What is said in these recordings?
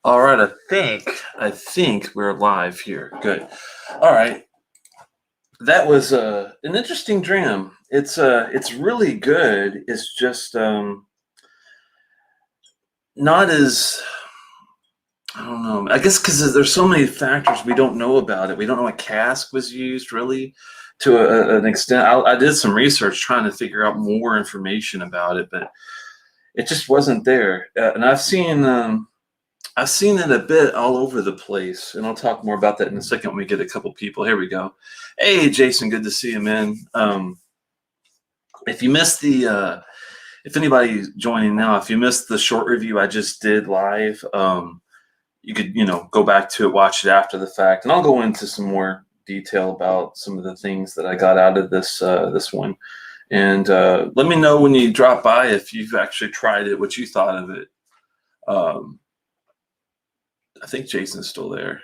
All right, I think we're live here. Good. All right, that was an interesting dram. It's really good. It's just not as I don't know. I guess because there's so many factors we don't know about it. We don't know what cask was used really to an extent. I did some research trying to figure out more information about it, but it just wasn't there. And I've seen it a bit all over the place, and I'll talk more about that in a second when we get a couple people. Here we go. Hey, Jason, good to see you, man. If you missed if anybody's joining now, if you missed the short review I just did live, you could, go back to it, watch it after the fact, and I'll go into some more detail about some of the things that I got out of this one. And let me know when you drop by if you've actually tried it, what you thought of it. I think Jason's still there.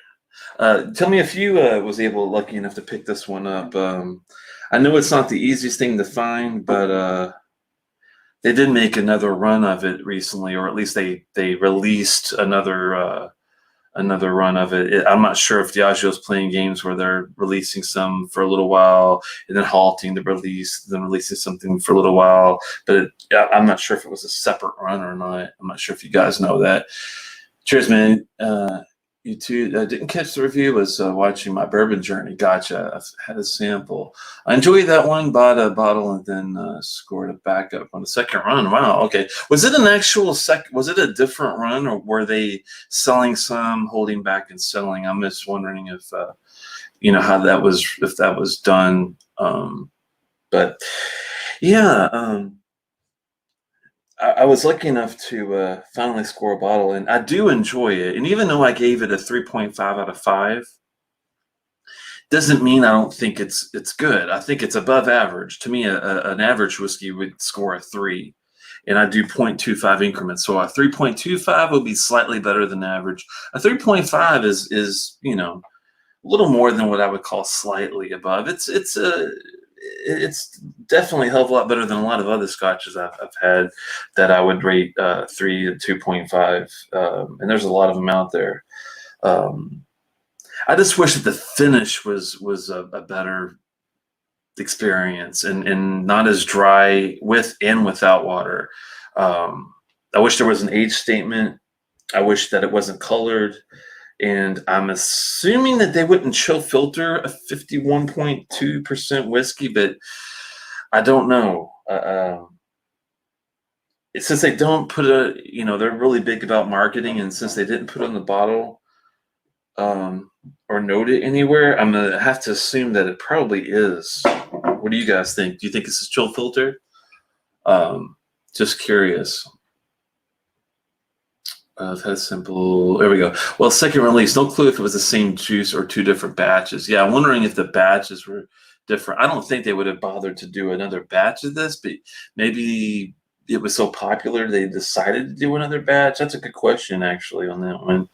Tell me if you was lucky enough to pick this one up. I know it's not the easiest thing to find, but they did make another run of it recently, or at least they released another run of it. I'm not sure if Diageo's playing games where they're releasing some for a little while and then halting the release, then releasing something for a little while. But I'm not sure if it was a separate run or not. I'm not sure if you guys know that. Cheers, man. You too. I didn't catch the review. Was watching my bourbon journey. Gotcha. I've had a sample. I enjoyed that one. Bought a bottle and then scored a backup on the second run. Wow. Okay. Was it an actual Was it a different run, or were they selling some, holding back and selling? I'm just wondering if how that was, if that was done. But yeah. I was lucky enough to finally score a bottle, and I do enjoy it. And even though I gave it a 3.5 out of 5, doesn't mean I don't think it's good. I think it's above average. To me, an average whiskey would score a 3, and I do 0.25 increments. So a 3.25 would be slightly better than average. A 3.5 is a little more than what I would call slightly above. It's definitely a hell of a lot better than a lot of other scotches I've had that I would rate 3 and 2.5, and there's a lot of them out there. I just wish that the finish was a better experience and not as dry with and without water. I wish there was an age statement. I wish that it wasn't colored. And I'm assuming that they wouldn't chill filter a 51.2% whiskey, but I don't know. Since they don't put they're really big about marketing, and since they didn't put it on the bottle or note it anywhere, I'm gonna have to assume that it probably is. What do you guys think? Do you think it's a chill filter? Just curious. I've had a simple. There we go. Well, second release. No clue if it was the same juice or two different batches. Yeah, I'm wondering if the batches were different. I don't think they would have bothered to do another batch of this, but maybe it was so popular they decided to do another batch. That's a good question, actually, on that one.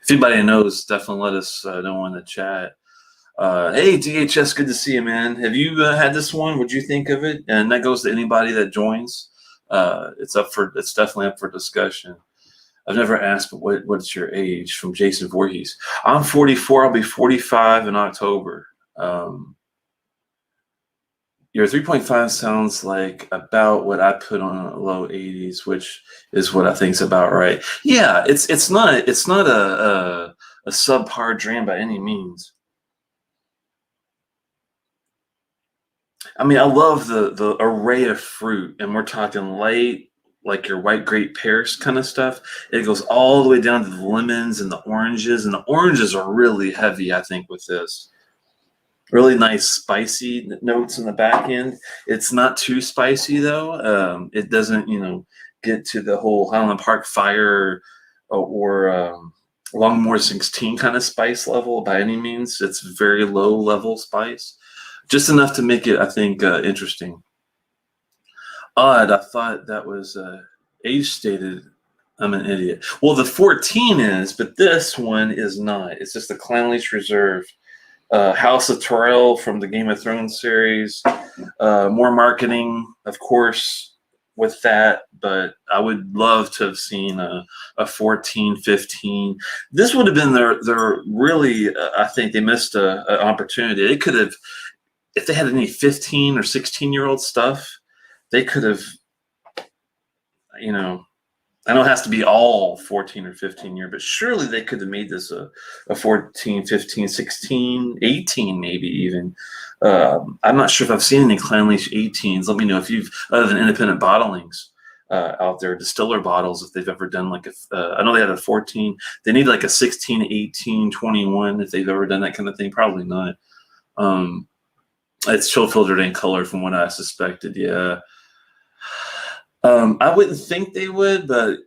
If anybody knows, definitely let us know in the chat. Hey, DHS, good to see you, man. Have you had this one? What'd you think of it? And that goes to anybody that joins. It's definitely up for discussion. I've never asked, but what's your age? From Jason Voorhees. I'm 44. I'll be 45 in October. Your 3.5 sounds like about what I put on low 80s, which is what I think is about right. Yeah, it's not a subpar dram by any means. I mean, I love the array of fruit, and we're talking light, like your white grape pears kind of stuff. It goes all the way down to the lemons and the oranges are really heavy, I think, with this. Really nice spicy notes in the back end. It's not too spicy though. It doesn't, get to the whole Highland Park Fire or Longmore 16 kind of spice level by any means. It's very low level spice, just enough to make it, I think, interesting. Odd. I thought that was age stated. I'm an idiot. Well, the 14 is, but this one is not. It's just the Clynelish Reserve. House of Tyrell from the Game of Thrones series. More marketing, of course. with that, but I would love to have seen a 14, 15. This would have been their really, I think they missed an opportunity. They could have, if they had any 15 or 16-year-old stuff, they could have, you know, I know it has to be all 14 or 15 year, but surely they could have made this a 14, 15, 16, 18, maybe even. I'm not sure if I've seen any Clynelish 18s. Let me know if you've, other than independent bottlings out there, distiller bottles, if they've ever done like I know they had a 14. They need like a 16, 18, 21 if they've ever done that kind of thing. Probably not. It's chill filtered in color from what I suspected. Yeah. I wouldn't think they would, but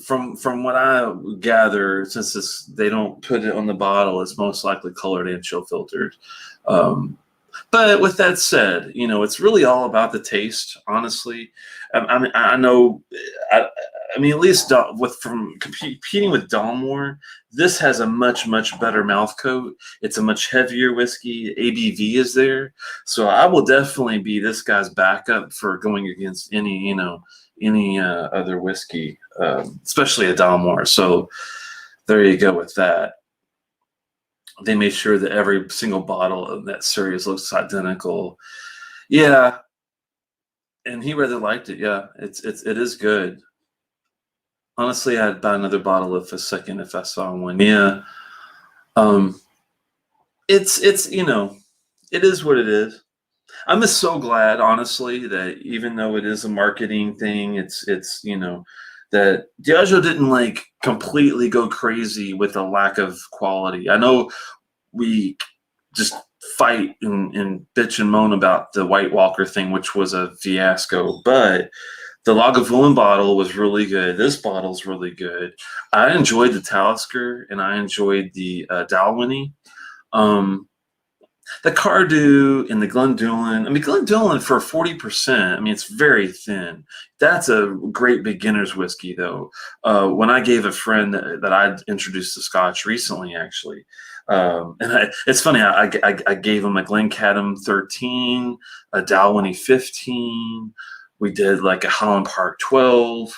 from what I gather, since they don't put it on the bottle, it's most likely colored and chill filtered. But with that said, it's really all about the taste, honestly. I know, I mean, at least from competing with Dalmore, this has a much, much better mouth coat. It's a much heavier whiskey. ABV is there. So I will definitely be this guy's backup for going against any other whiskey, especially a Dalmore. So there you go with that. They made sure that every single bottle of that series looks identical. Yeah, and he really liked it. Yeah, it is good. Honestly, I'd buy another bottle of a second if I saw one. Yeah, it's it is what it is. I'm just so glad, honestly, that even though it is a marketing thing, it's that Diageo didn't like completely go crazy with a lack of quality. I know we just fight and bitch and moan about the White Walker thing, which was a fiasco, but the Lagavulin bottle was really good. This bottle's really good. I enjoyed the Talisker and I enjoyed the Dalwhinnie. The Cardew and the Glendulin. I mean, Glendulin for 40%. I mean, it's very thin. That's a great beginner's whiskey, though. When I gave a friend that I'd introduced to Scotch recently, actually, it's funny. I gave him a Glencadam 13, a Dalwhinnie 15. We did like a Holland Park 12.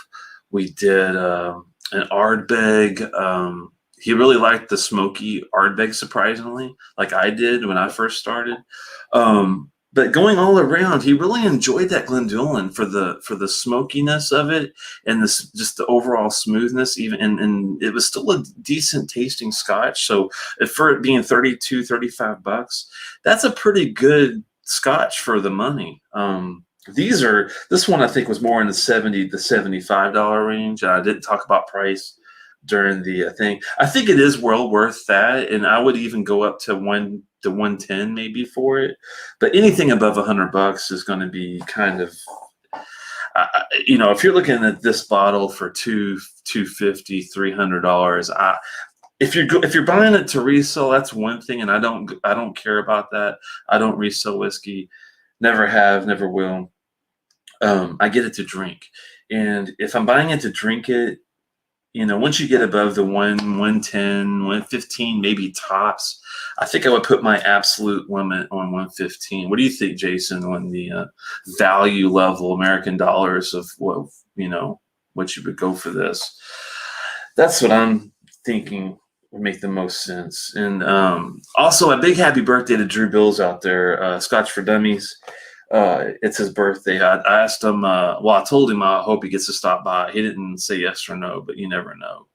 We did an Ardbeg. He really liked the smoky Ardbeg, surprisingly, like I did when I first started. But going all around, he really enjoyed that Glendulin for the smokiness of it and just the overall smoothness. Even and it was still a decent tasting Scotch. So for it being $35, that's a pretty good Scotch for the money. This one I think was more in the $70 to $75 range. I didn't talk about price during the thing. I think it is well worth that, and I would even go up to 110 maybe for it. But anything above $100 is going to be kind of, if you're looking at this bottle for $250, $300, if you're buying it to resell, that's one thing, and I don't care about that. I don't resell whiskey, never have, never will. I get it to drink, and if I'm buying it to drink it, once you get above the 110, 115, maybe tops, I think I would put my absolute limit on 115. What do you think, Jason, on the value level, American dollars of what you would go for this? That's what I'm thinking would make the most sense. And also, a big happy birthday to Drew Bills out there, Scotch for Dummies. It's his birthday. I asked him, I told him I hope he gets to stop by. He didn't say yes or no, but you never know.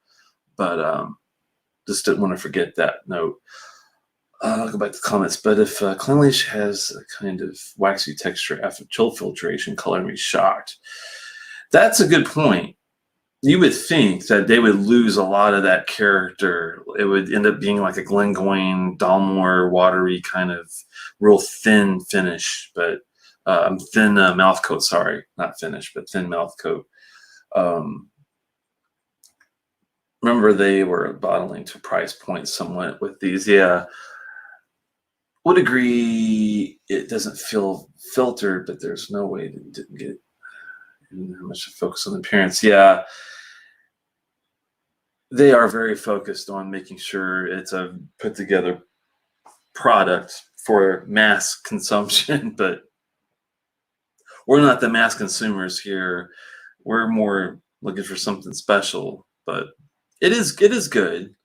But just didn't want to forget that note. I'll go back to comments. But if Clynelish has a kind of waxy texture after chill filtration, color me shocked. That's a good point. You would think that they would lose a lot of that character. It would end up being like a Glengoyne, Dalmore, watery kind of real thin finish, but thin mouth coat. Sorry, not finish, but thin mouth coat. Remember, they were bottling to price point somewhat with these. Yeah, would agree. It doesn't feel filtered, but there's no way it didn't get much focus on the appearance. Yeah, they are very focused on making sure it's a put together product for mass consumption, but we're not the mass consumers here. We're more looking for something special, but it is good.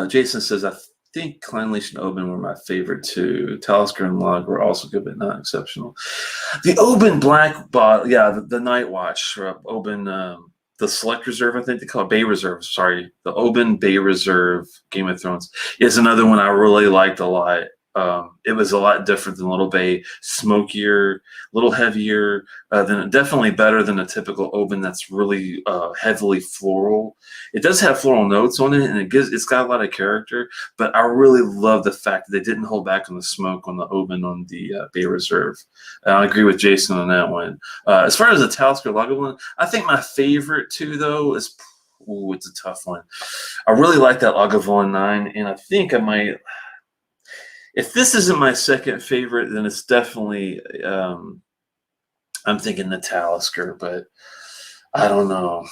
Jason says, I think Clynelish and Oban were my favorite too. Talisker and Log were also good, but not exceptional. The Oban Black Bottle, yeah, the Night Watch, Oban, the Select Reserve, I think they call it Bay Reserve. Sorry, the Oban Bay Reserve Game of Thrones is another one I really liked a lot. It was a lot different than Little Bay, smokier, a little heavier, definitely better than a typical Oban that's really heavily floral. It does have floral notes on it, and it's got a lot of character. But I really love the fact that they didn't hold back on the smoke on the Oban on the Bay Reserve. I agree with Jason on that one. As far as the Talisker Lagavulin, I think my favorite too, though, is it's a tough one. I really like that Lagavulin 9, and I think I might. If this isn't my second favorite, then it's definitely, I'm thinking the Talisker, but I don't know.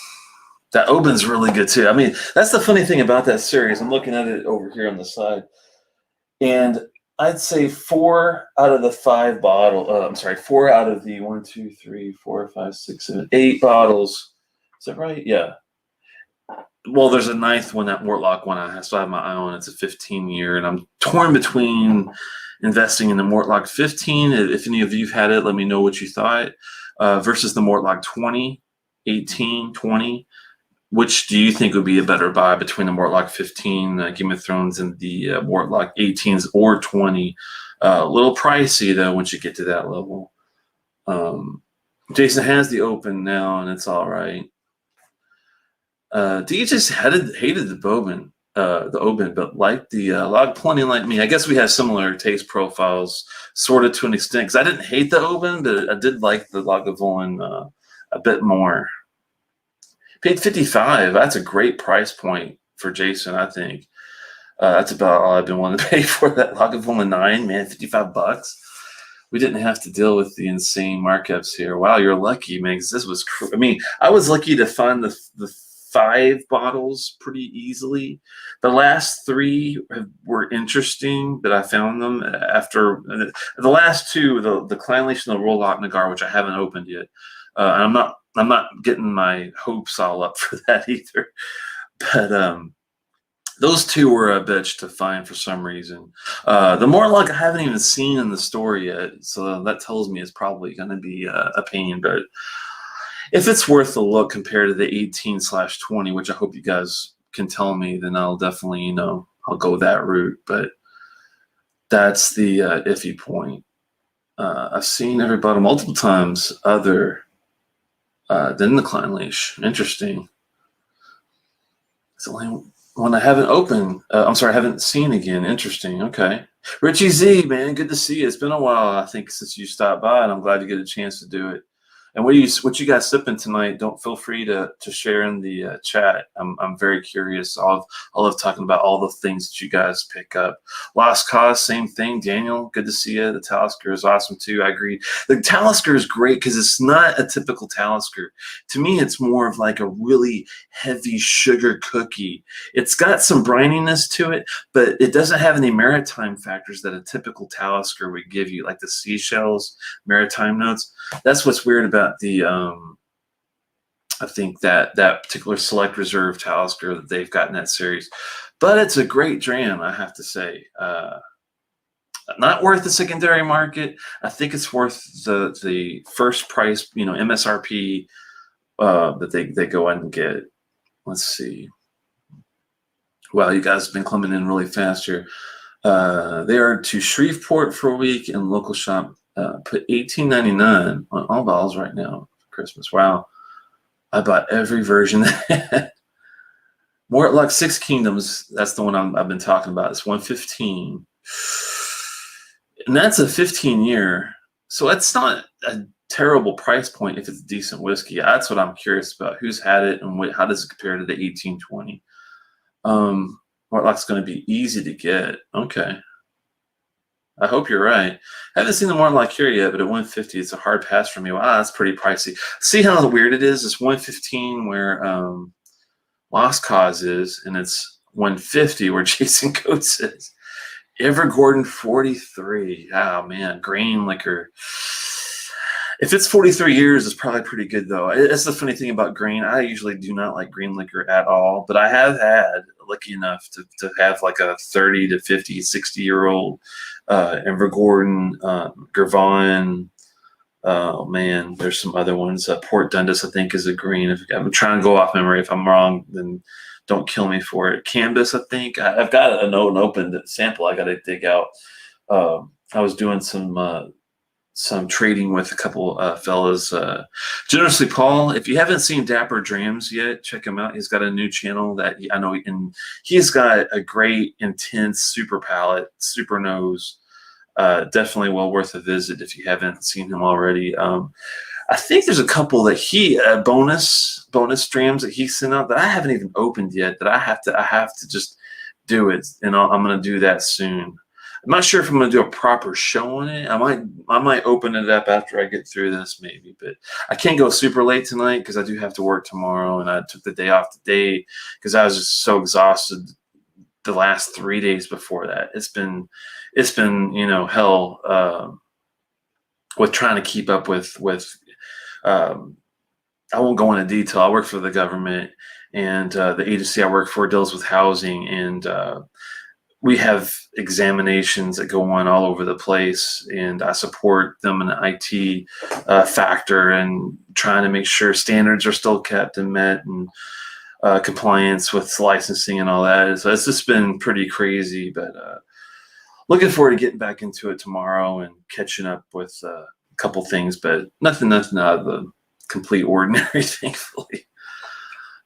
That Oban's really good too. I mean, that's the funny thing about that series. I'm looking at it over here on the side, and I'd say 4 out of the 5 bottle. 4 out of the 1, 2, 3, 4, 5, 6, 7, 8 bottles. Is that right? Yeah. Well, there's a 9th one, that Mortlock one I still have my eye on. It's a 15-year, and I'm torn between investing in the Mortlock 15. If any of you've had it, let me know what you thought. Versus the Mortlock 20, 18, 20. Which do you think would be a better buy between the Mortlock 15 Game of Thrones and the Mortlock 18s or 20? A little pricey, though, once you get to that level. Jason has the Open now, and it's all right. D just hated the Oban, but liked the Log plenty like me. I guess we have similar taste profiles, sort of to an extent, because I didn't hate the Oban, but I did like the Lagavulin a bit more. Paid $55. That's a great price point for Jason, I think. That's about all I've been wanting to pay for that Lagavulin 9, man, $55. We didn't have to deal with the insane markups here. Wow, you're lucky, man, because this was I mean, I was lucky to find the 5 bottles pretty easily. The last 3 were interesting, but I found them after the last 2, the Clynelish and the Rollock Nagar, which I haven't opened yet. I'm not getting my hopes all up for that either. But those 2 were a bitch to find for some reason. The Mortlock I haven't even seen in the store yet, so that tells me it's probably going to be a pain. But if it's worth the look compared to the 18/20, which I hope you guys can tell me, then I'll definitely, I'll go that route. But that's the iffy point. I've seen every bottle multiple times other than the Clynelish. Interesting. It's the only one I haven't opened. I haven't seen again. Interesting. Okay. Richie Z, man, good to see you. It's been a while, I think, since you stopped by, and I'm glad you get a chance to do it. And what you guys sipping tonight? Don't feel free to share in the chat. I'm very curious. I love talking about all the things that you guys pick up. Lost Cause, same thing. Daniel, good to see you. The Talisker is awesome too. I agree. The Talisker is great because it's not a typical Talisker. To me, it's more of like a really heavy sugar cookie. It's got some brininess to it, but it doesn't have any maritime factors that a typical Talisker would give you, like the seashells, maritime notes. That's what's weird about the I think that particular Select Reserve Talisker that they've got in that series. But it's a great dram, I have to say. Not worth the secondary market. I think it's worth the first price, MSRP that they go in and get. Let's see. Wow, you guys have been coming in really fast here. They are to Shreveport for a week and local shop. Put $18.99 on all bottles right now for Christmas. Wow. I bought every version. Mortlock 6 Kingdoms, that's the one I've been talking about. It's 115. And that's a 15-year. So it's not a terrible price point if it's decent whiskey. That's what I'm curious about. Who's had it and how does it compare to the 1820? Mortlock's going to be easy to get. Okay. I hope you're right. I haven't seen the Mortlock here yet, but at 150, it's a hard pass for me. Wow, that's pretty pricey. See how weird it is? It's 115 where Lost Cause is, and it's 150 where Jason Coates is. Evergordon 43. Oh man, grain liquor. If it's 43 years, it's probably pretty good, though. That's the funny thing about green. I usually do not like green liquor at all, but I have had lucky enough to have like a 30 to 50, 60-year-old Invergordon, Gervon. Oh man, there's some other ones. Port Dundas, I think, is a green. If I'm trying to go off memory, if I'm wrong, then don't kill me for it. Canvas, I think. I've got an open sample. I got to dig out. I was doing some trading with a couple fellas. Generously Paul, if you haven't seen Dapper Dreams yet, check him out. He's got a new channel that I know, and he's got a great, intense, super palate, super nose. Definitely well worth a visit if you haven't seen him already. I think there's a couple that he bonus streams that he sent out that I haven't even opened yet. That I have to just do it, and I'm gonna do that soon. I'm not sure if I'm gonna do a proper show on it. I might open it up after I get through this, maybe. But I can't go super late tonight because I do have to work tomorrow, and I took the day off today because I was just so exhausted the last 3 days before that. It's been hell with trying to keep up with I won't go into detail. I work for the government, and the agency I work for deals with housing, and we have examinations that go on all over the place, and I support them in the IT factor and trying to make sure standards are still kept and met, and compliance with licensing and all that. So it's just been pretty crazy, but looking forward to getting back into it tomorrow and catching up with a couple things, but nothing out of the complete ordinary, thankfully.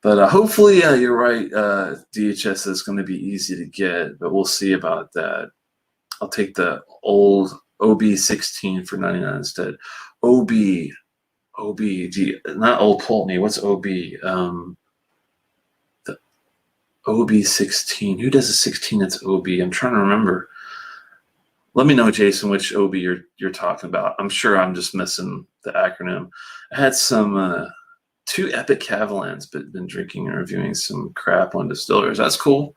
But hopefully, you're right. DHS is going to be easy to get, but we'll see about that. I'll take the old OB16 for 99 instead. OB, not Old Pulteney. What's OB? The OB16. Who does a 16 that's OB? I'm trying to remember. Let me know, Jason, which OB you're talking about. I'm sure I'm just missing the acronym. I had some 2 Epic Cavalans, but been drinking and reviewing some crap on distillers. That's cool.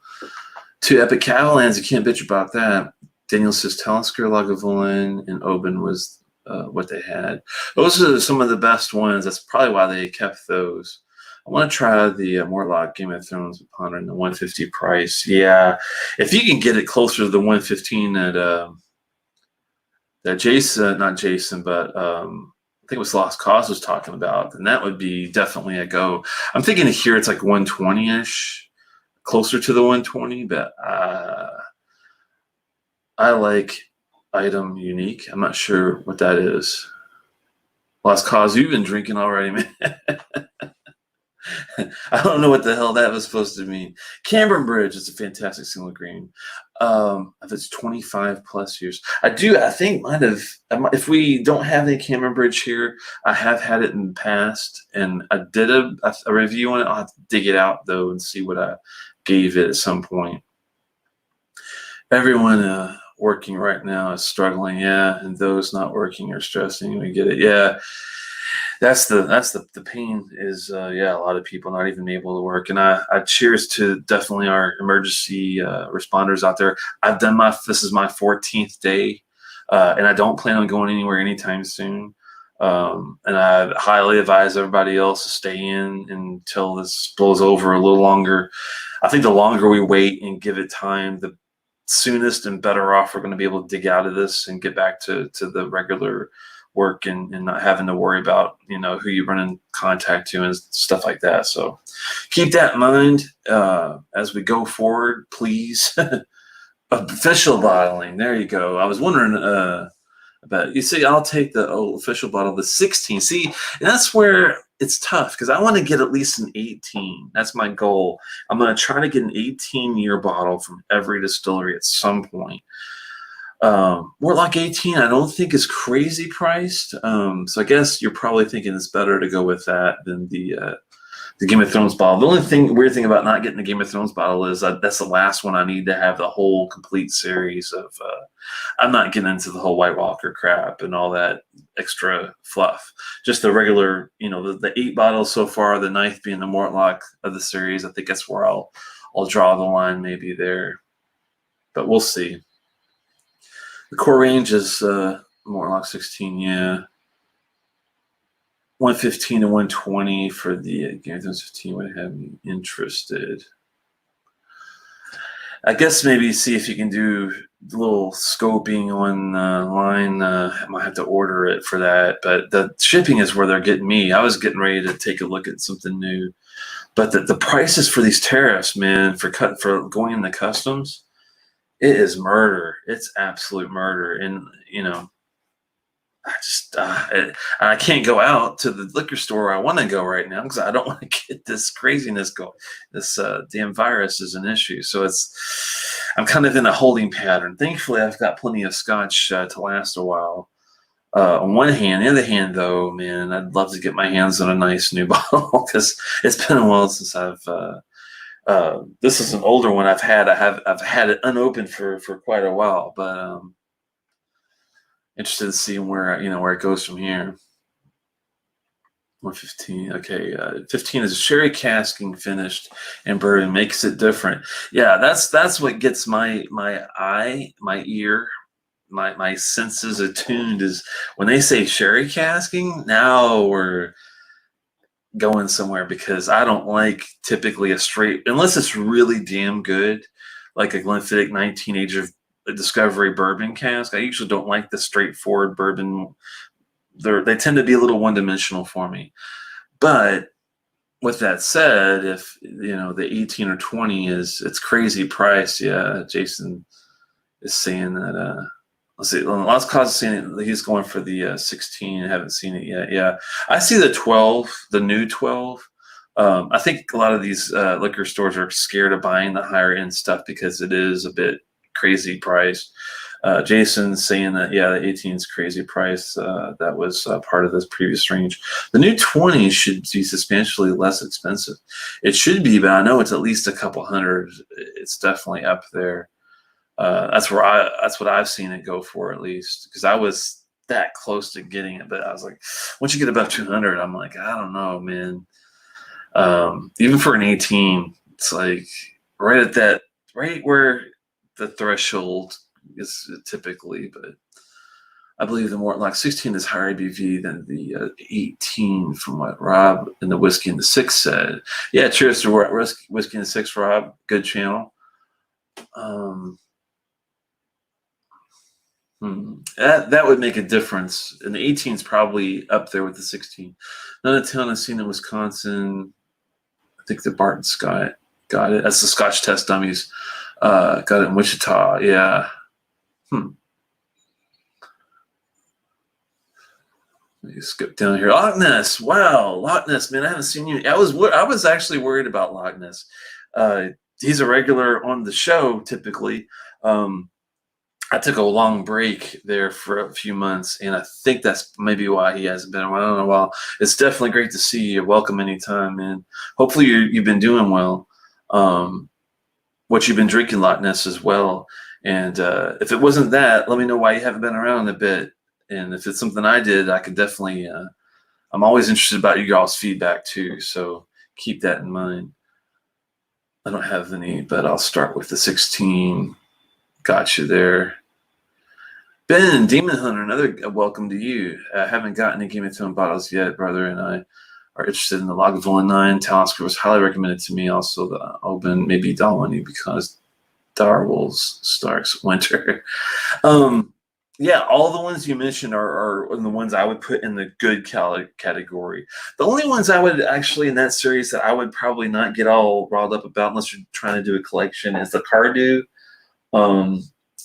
2 Epic Cavalans, you can't bitch about that. Daniel says Talisker, Lagavulin, and Oban was what they had. Those are some of the best ones. That's probably why they kept those. I want to try the Mortlock Game of Thrones with pondering the 150 price. Yeah, if you can get it closer to the 115 that Jason, not Jason, but I think it was Lost Cause was talking about, then that would be definitely a go. I'm thinking here it's like 120-ish, closer to the 120, but I like Item Unique. I'm not sure what that is. Lost Cause, you've been drinking already, man. I don't know what the hell that was supposed to mean. Cameron Bridge is a fantastic single green. If it's 25 plus years, I think if we don't have any Cameron Bridge here, I have had it in the past, and I did a review on it. I'll have to dig it out though and see what I gave it at some point. Everyone working right now is struggling, yeah, and those not working are stressing. We get it, yeah. That's the pain is a lot of people not even able to work, and I cheers to definitely our emergency responders out there. This is my 14th day, and I don't plan on going anywhere anytime soon. And I highly advise everybody else to stay in until this blows over a little longer. I think the longer we wait and give it time, the soonest and better off we're going to be able to dig out of this and get back to the regular work and not having to worry about who you run in contact to and stuff like that. So keep that in mind as we go forward, please. Official bottling, there you go. I was wondering about, you see, I'll take the official bottle, the 16. See, and that's where it's tough because I want to get at least an 18. That's my goal. I'm going to try to get an 18-year bottle from every distillery at some point. Mortlock 18, I don't think is crazy priced. So I guess you're probably thinking it's better to go with that than the Game of Thrones bottle. The only weird thing about not getting the Game of Thrones bottle is that's the last one I need to have the whole complete series of. I'm not getting into the whole White Walker crap and all that extra fluff. Just the regular, the 8 bottles so far. The 9th being the Mortlock of the series. I think that's where I'll draw the line, maybe there, but we'll see. The core range is Mortlock 16, yeah. 115 and 120 for the Game of Thrones 15 would have me interested. I guess maybe see if you can do a little scoping online. I might have to order it for that, but the shipping is where they're getting me. I was getting ready to take a look at something new, but the prices for these tariffs, man, for going into customs, it is murder. It's absolute murder, and I just I can't go out to the liquor store where I want to go right now because I don't want to get this craziness going. This damn virus is an issue, so I'm kind of in a holding pattern. Thankfully, I've got plenty of scotch to last a while. On one hand, the other hand, though, man, I'd love to get my hands on a nice new bottle because it's been a while since I've. This is an older one I've had. I've had it unopened for quite a while, but interested to see where it goes from here. 115. Okay, 15 is sherry casking finished and bourbon makes it different. Yeah, that's what gets my eye, my ear, my senses attuned is when they say sherry casking. Now we're going somewhere because I don't like typically a straight unless it's really damn good, like a Glenfiddich 19 Age of Discovery bourbon cask. I usually don't like the straightforward bourbon. They tend to be a little one-dimensional for me. But with that said, if the 18 or 20 it's crazy price, yeah. Jason is saying that. Let's see. Lost Cause is saying that he's going for the 16. I haven't seen it yet. Yeah, I see the 12, the new 12. I think a lot of these liquor stores are scared of buying the higher end stuff because it is a bit crazy price. Jason's saying that, yeah, the 18 is crazy price. That was part of this previous range. The new 20 should be substantially less expensive. It should be, but I know it's at least a couple hundred. It's definitely up there. That's what I've seen it go for, at least, because I was that close to getting it, but I was like, once you get above 200, I'm like, I don't know, man. Even for an 18, it's like right where the threshold is typically, but I believe the more like 16 is higher ABV than the 18 from what Rob in the Whiskey and the Six said. Yeah, cheers to Whiskey and the Six, Rob. Good channel. That would make a difference. And the 18 is probably up there with the 16. Another town I've seen in Wisconsin, I think the Barton Scott got it. That's the Scotch Test Dummies. Got it in Wichita. Yeah. Let me skip down here. Loch Ness. Wow, Loch Ness, man. I haven't seen you. I was actually worried about Loch Ness. He's a regular on the show typically. I took a long break there for a few months, and I think that's maybe why he hasn't been around in a while. It's definitely great to see you. Welcome anytime, man. Hopefully you've been doing well. What you've been drinking, Loch Ness, as well. And if it wasn't that, let me know why you haven't been around a bit. And if it's something I did, I could definitely. I'm always interested about you guys' feedback too, so keep that in mind. I don't have any, but I'll start with the 16. Got you there. Ben, Demon Hunter, another welcome to you. I haven't gotten any Game of Thrones bottles yet, brother, and I are interested in the Lagavulin 9. Talisker was highly recommended to me. Also, the Open, maybe Dalwhinnie, because Darwol's Stark's Winter. Yeah, all the ones you mentioned are the ones I would put in the good category. The only ones I would actually in that series that I would probably not get all riled up about unless you're trying to do a collection is the Cardew, the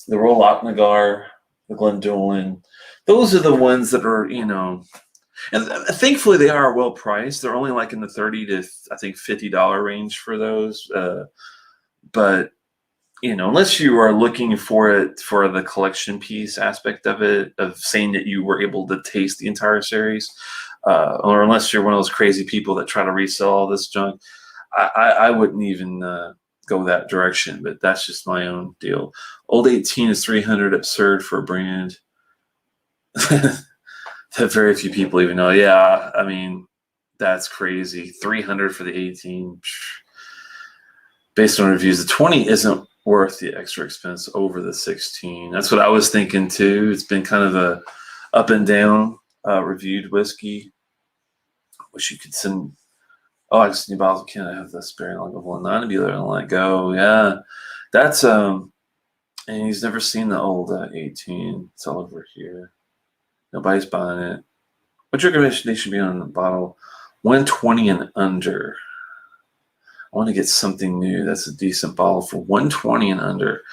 Royal Lochnagar, the Glendulin. Those are the ones that are, and thankfully they are well priced. They're only like in the $30 to I think $50 range for those. But unless you are looking for it for the collection piece aspect of it, of saying that you were able to taste the entire series, or unless you're one of those crazy people that try to resell all this junk, I wouldn't even go that direction. But that's just my own deal. Old 18 is $300, absurd for a brand that very few people even know. Yeah, I mean, that's crazy. $300 for the 18. Based on reviews, the 20 isn't worth the extra expense over the 16. That's what I was thinking too. It's been kind of a up and down reviewed whiskey. wish you could send. Oh, I just new bottles of Canada. I have the spare Lagavulin 9 to be there and let go. Yeah, that's and he's never seen the old 18. It's all over here. Nobody's buying it. What's your recommendation? They should be on the bottle 120 and under. I want to get something new. That's a decent bottle for 120 and under.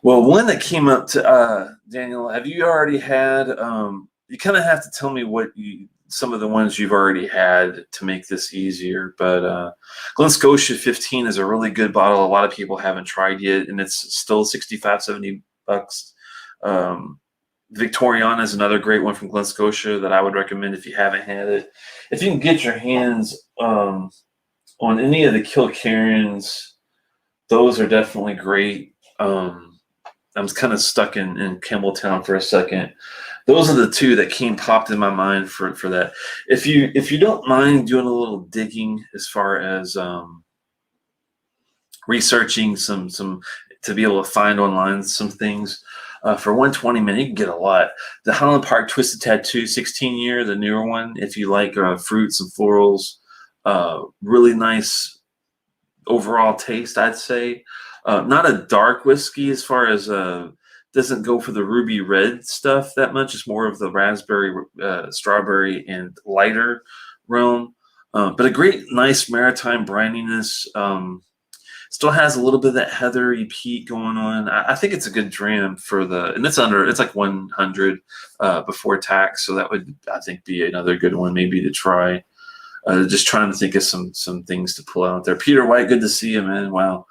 Well, one that came up to Daniel, have you already had? You kind of have to tell me some of the ones you've already had to make this easier. But Glen Scotia 15 is a really good bottle. A lot of people haven't tried yet, and it's still 65, 70 bucks. Victoriana is another great one from Glen Scotia that I would recommend if you haven't had it. If you can get your hands on any of the Kilcairns, those are definitely great. I was kind of stuck in Campbelltown for a second. Those are the two that popped in my mind for that. If you don't mind doing a little digging as far as researching some to be able to find online some things, for 120, man, you can get a lot. The Highland Park Twisted Tattoo 16 year, the newer one, if you like fruits and florals, really nice overall taste, I'd say. Not a dark whiskey as far as doesn't go for the ruby red stuff that much. It's more of the raspberry, strawberry, and lighter realm. But a great, nice maritime brininess. Still has a little bit of that heathery peat going on. I think it's a good dram and it's like 100 before tax. So that would, I think, be another good one maybe to try. Just trying to think of some things to pull out there. Peter White, good to see you, man. Wow.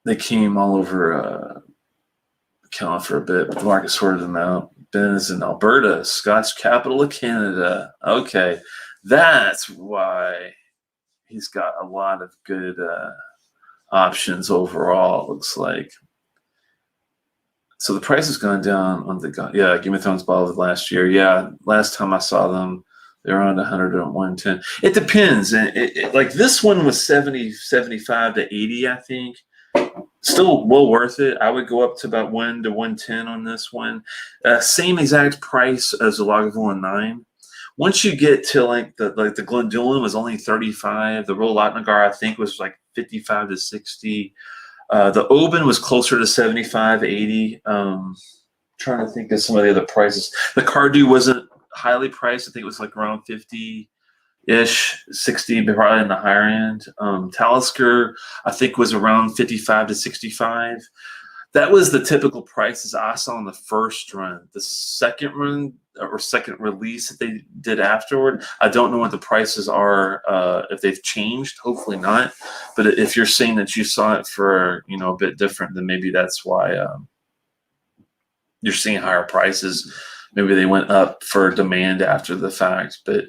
They came all over Canada for a bit, but the market sorted them out. Ben is in Alberta, Scotch capital of Canada. Okay, that's why he's got a lot of good options overall, it looks like. So the price has gone down on Game of Thrones bottle of last year. Yeah, last time I saw them, they're around 100 and 110. It depends. Like this one was 75 to 80, I think. Still well worth it. I would go up to about 1 to 110 on this one. Same exact price as the Lagavulin 9. Once you get to like the Glendullan was only 35. The Royal Latnagar, I think, was like 55 to 60. The Oban was closer to 75, 80. Trying to think of some of the other prices. The Cardew wasn't highly priced. I think it was like around 50-ish, 60, but probably in the higher end. Talisker, I think, was around 55 to 65. That was the typical prices I saw in the first run. The second run or second release that they did afterward, I don't know what the prices are, if they've changed. Hopefully not. But if you're saying that you saw it for a bit different, then maybe that's why you're seeing higher prices. Maybe they went up for demand after the fact. But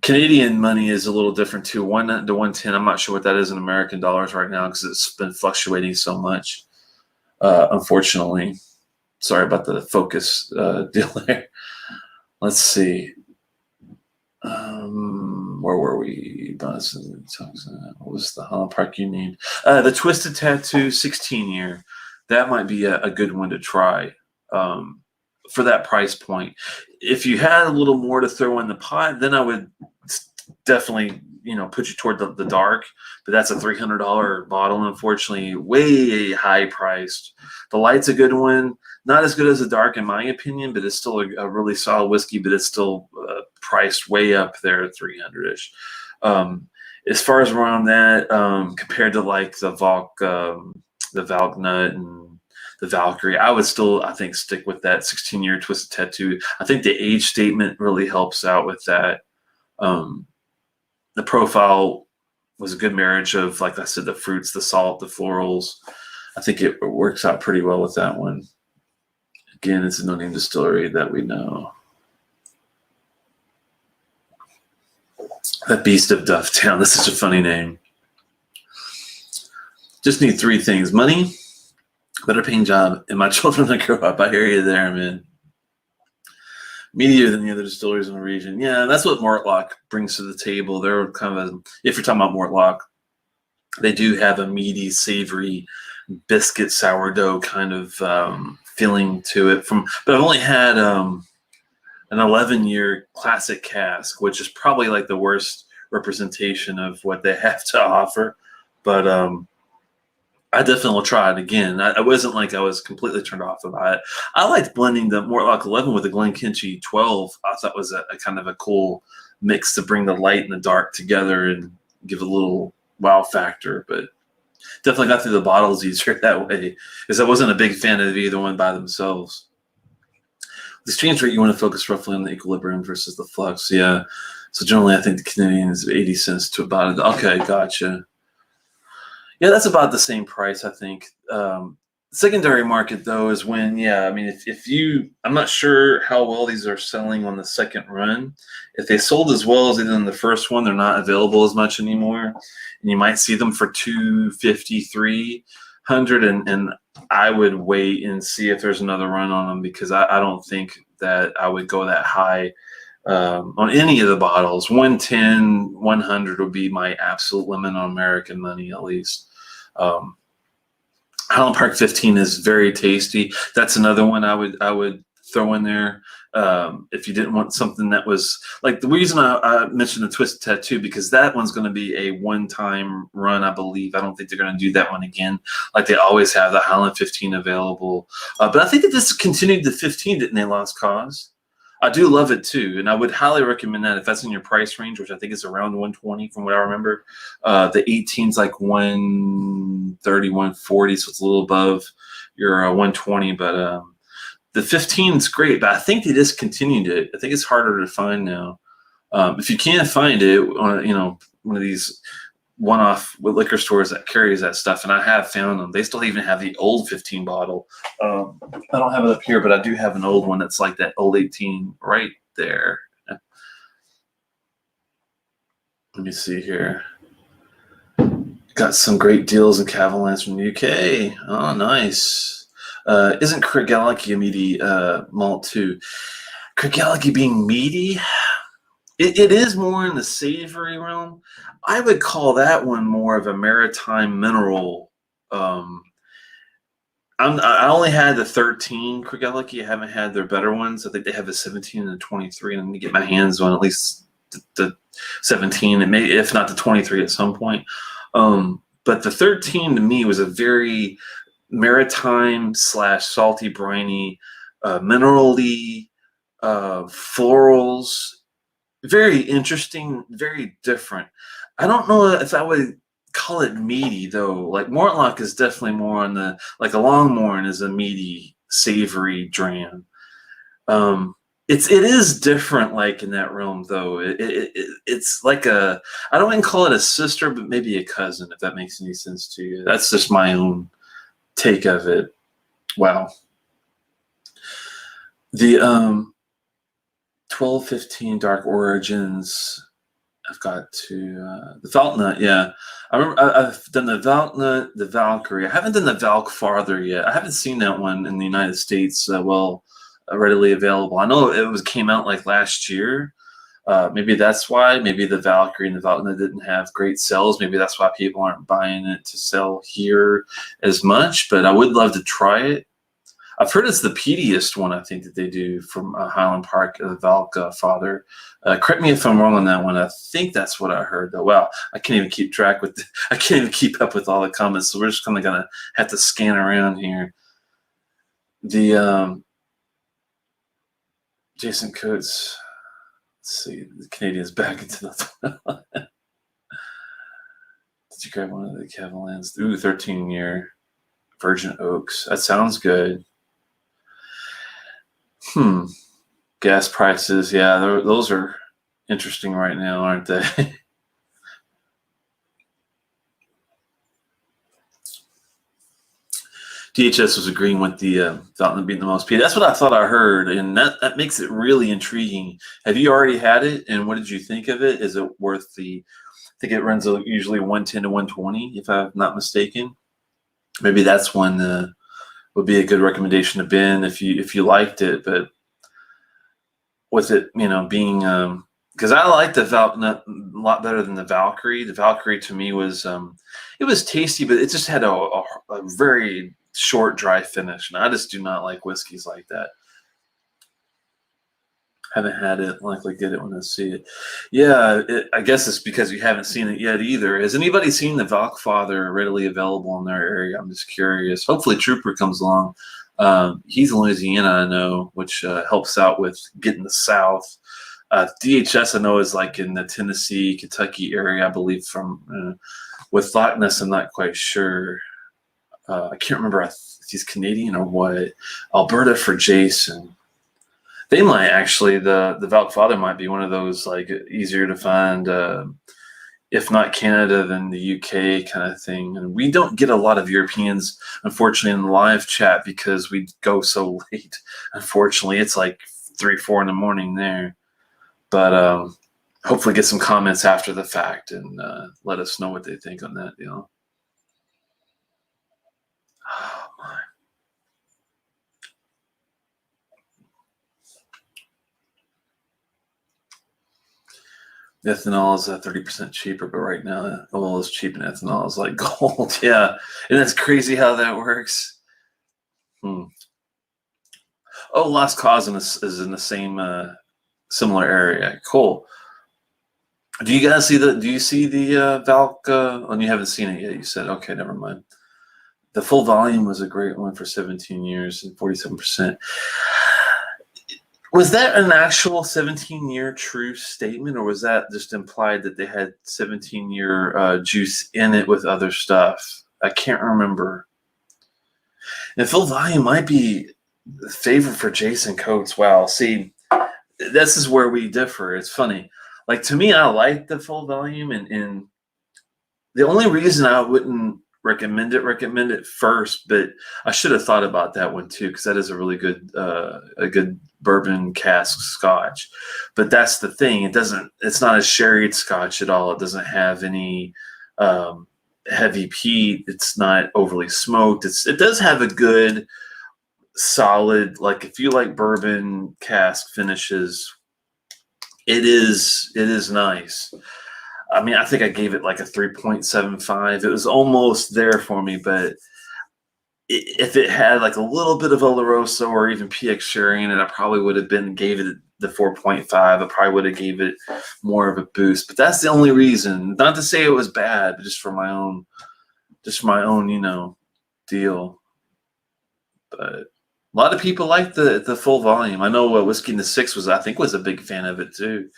Canadian money is a little different too. 1 to 110. I'm not sure what that is in American dollars right now because it's been fluctuating so much. Unfortunately, sorry about the focus deal there. Let's see. Where were we? What was the Highland Park you need? The Twisted Tattoo 16 year. That might be a good one to try for that price point. If you had a little more to throw in the pot, then I would definitely put you toward the dark. But that's a $300 bottle, unfortunately, way high priced. The light's a good one. Not as good as the dark, in my opinion, but it's still a really solid whiskey, but it's still priced way up there at 300-ish. As far as around that, compared to like the Valknut and the Valkyrie, I would still, I think, stick with that 16-year Twisted Tattoo. I think the age statement really helps out with that. The profile was a good marriage of, like I said, the fruits, the salt, the florals. I think it works out pretty well with that one. Again, it's a no-name distillery that we know. The Beast of Dufftown. That's such a funny name. Just need 3 things: money, better paying job, and my children to grow up. I hear you there, man. Meatier than the other distilleries in the region. Yeah, that's what Mortlock brings to the table. They're kind of if you're talking about Mortlock, they do have a meaty, savory, biscuit sourdough kind of feeling to it. But I've only had an 11-year classic cask, which is probably like the worst representation of what they have to offer. But I definitely will try it again. I wasn't like I was completely turned off about it. I liked blending the Mortlock 11 with the Glenkinchie 12. I thought was a kind of a cool mix to bring the light and the dark together and give a little wow factor. But definitely got through the bottles easier that way because I wasn't a big fan of either one by themselves. The exchange rate, you want to focus roughly on the equilibrium versus the flux. Yeah. So generally, I think the Canadian is 80 cents to about it. Okay, gotcha. Yeah, that's about the same price, I think. Secondary market, though, is when, yeah, I mean, if you, I'm not sure how well these are selling on the second run. If they sold as well as they did in the first one, they're not available as much anymore. And you might see them for 250, 300, and I would wait and see if there's another run on them because I don't think that I would go that high on any of the bottles. 110, 100 would be my absolute limit on American money, at least. Highland Park 15 is very tasty. That's another one I would throw in there. If you didn't want something that was like the reason I mentioned the Twisted Tattoo, because that one's going to be a one-time run, I believe. I don't think they're going to do that one again, like they always have the Highland 15 available. But I think they just continued the 15, didn't they, Lost Cause? I do love it too, and I would highly recommend that if that's in your price range, which I think is around 120 from what I remember. The 18's like 130, 140, so it's a little above your 120. But the 15's great, but I think they discontinued it. I think it's harder to find now. If you can't find it on one of these one-off liquor stores that carries that stuff, and I have found them. They still even have the old 15 bottle. I don't have it up here, but I do have an old one that's like that old 18 right there. Let me see here. Got some great deals in Cavalands from the UK. Oh, nice. Isn't Craigellachie a meaty malt too? Craigellachie being meaty? It is more in the savory realm. I would call that one more of a maritime mineral. I only had the 13 Craigellachie. I haven't had their better ones. I think they have a 17 and a 23, and I'm gonna get my hands on at least the 17, and maybe if not the 23 at some point. But the 13 to me was a very maritime / salty, briny, minerally, florals. Very interesting, very different. I don't know if I would call it meaty though. Like Mortlock is definitely more on the like a Longmorn is a meaty, savory dram. It is different, like in that realm though. It's like I don't even call it a sister, but maybe a cousin, if that makes any sense to you. That's just my own take of it. Wow. The 1215 Dark Origins. I've got to the Valknut. Yeah, I remember I've done the Valknut, the Valkyrie. I haven't done the Valk Farther yet. I haven't seen that one in the United States. Readily available. I know it came out like last year. Maybe that's why. Maybe the Valkyrie and the Valknut didn't have great sales. Maybe that's why people aren't buying it to sell here as much. But I would love to try it. I've heard it's the peatiest one, I think, that they do from Highland Park, the Valk Father. Correct me if I'm wrong on that one. I think that's what I heard, though. Wow, I can't even keep track with. I can't even keep up with all the comments, so we're just kind of gonna have to scan around here. The Jason Coates. Let's see, the Canadians back into the. Did you grab one of the Cavalands? Ooh, 13-year Virgin Oaks. That sounds good. Gas prices, yeah, those are interesting right now, aren't they? DHS was agreeing with the Fountain being the most peaty. That's what I thought I heard, and that makes it really intriguing. Have you already had it, and what did you think of it? Is it worth the? I think it runs usually 110 to 120, if I'm not mistaken. Maybe that's one would be a good recommendation to Ben if you liked it, but with it, being because I like the Valknut a lot better than the Valkyrie. The Valkyrie to me was it was tasty, but it just had a very short, dry finish, and I just do not like whiskeys like that. Haven't had it. Likely get it when I see it. Yeah, I guess it's because you haven't seen it yet either. Has anybody seen the Valkfather readily available in their area? I'm just curious. Hopefully, Trooper comes along. He's in Louisiana, I know, which helps out with getting the South. DHS, I know, is like in the Tennessee, Kentucky area, I believe. From with Loch Ness, I'm not quite sure. I can't remember if he's Canadian or what. Alberta for Jason. They might actually, the Valk Father might be one of those like easier to find, if not Canada, then the UK kind of thing. And we don't get a lot of Europeans, unfortunately, in the live chat because we go so late. Unfortunately, it's like 3, 4 in the morning there. But hopefully get some comments after the fact and let us know what they think on that deal. Oh, my. Ethanol is 30% cheaper, but right now oil is cheap and ethanol is like gold. Yeah, and that's crazy how that works. Oh, Lost Cause is in the same similar area. Cool. Do you guys see the? Do you see the Valk? And you haven't seen it yet. You said okay, never mind. The full volume was a great one for 17 years and 47%. Was that an actual 17-year true statement, or was that just implied that they had 17-year juice in it with other stuff? I can't remember. And full volume might be favorite for Jason Coates. Wow. See, this is where we differ. It's funny. Like, to me, I like the full volume, and the only reason I wouldn't recommend it first, but I should have thought about that one too, because that is a really good bourbon cask scotch. But that's the thing, it's not a sherried scotch at all. It doesn't have any heavy peat. It's not overly smoked. It does have a good solid, like if you like bourbon cask finishes, it is nice. I mean, I think I gave it like a 3.75. It was almost there for me, but if it had like a little bit of Oloroso or even PX sherry in it, I probably would have gave it the 4.5. I probably would have gave it more of a boost. But that's the only reason. Not to say it was bad, but just for my own, deal. But a lot of people like the full volume. I know Whiskey in the Six was a big fan of it too.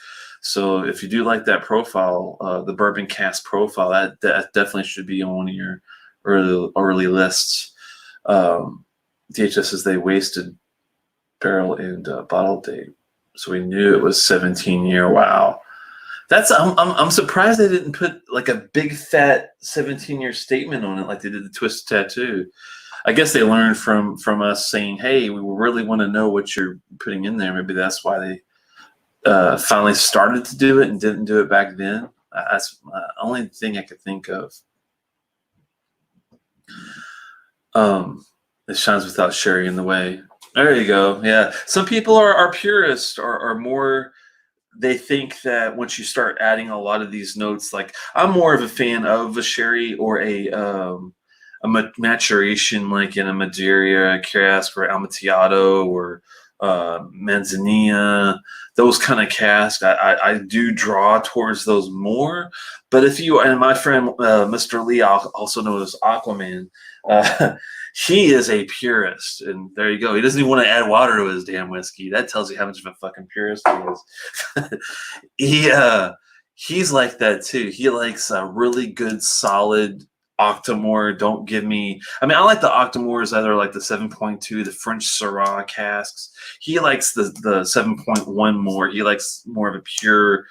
So if you do like that profile, the bourbon cask profile, that definitely should be on one of your early lists. DHS says they wasted barrel and bottle date, so we knew it was 17-year. Wow, I'm surprised they didn't put like a big fat 17-year statement on it like they did the Twisted Tattoo. I guess they learned from us saying, "Hey, we really want to know what you're putting in there." Maybe that's why they finally started to do it and didn't do it back then. That's the only thing I could think of. It shines without sherry in the way. There you go. Yeah. Some people are purists, are more, they think that once you start adding a lot of these notes, like I'm more of a fan of a sherry or a maturation, like in a Madeira cask or Amontillado or Manzanilla, those kind of casks. I do draw towards those more. But if you, and my friend Mr. Lee, also known as Aquaman, he is a purist, and there you go. He doesn't even want to add water to his damn whiskey. That tells you how much of a fucking purist he is. He's like that too. He likes a really good, solid Octomore. Don't give me. I mean, I like the Octomores that are like the 7.2, the French Syrah casks. He likes the 7.1 more. He likes more of a pure,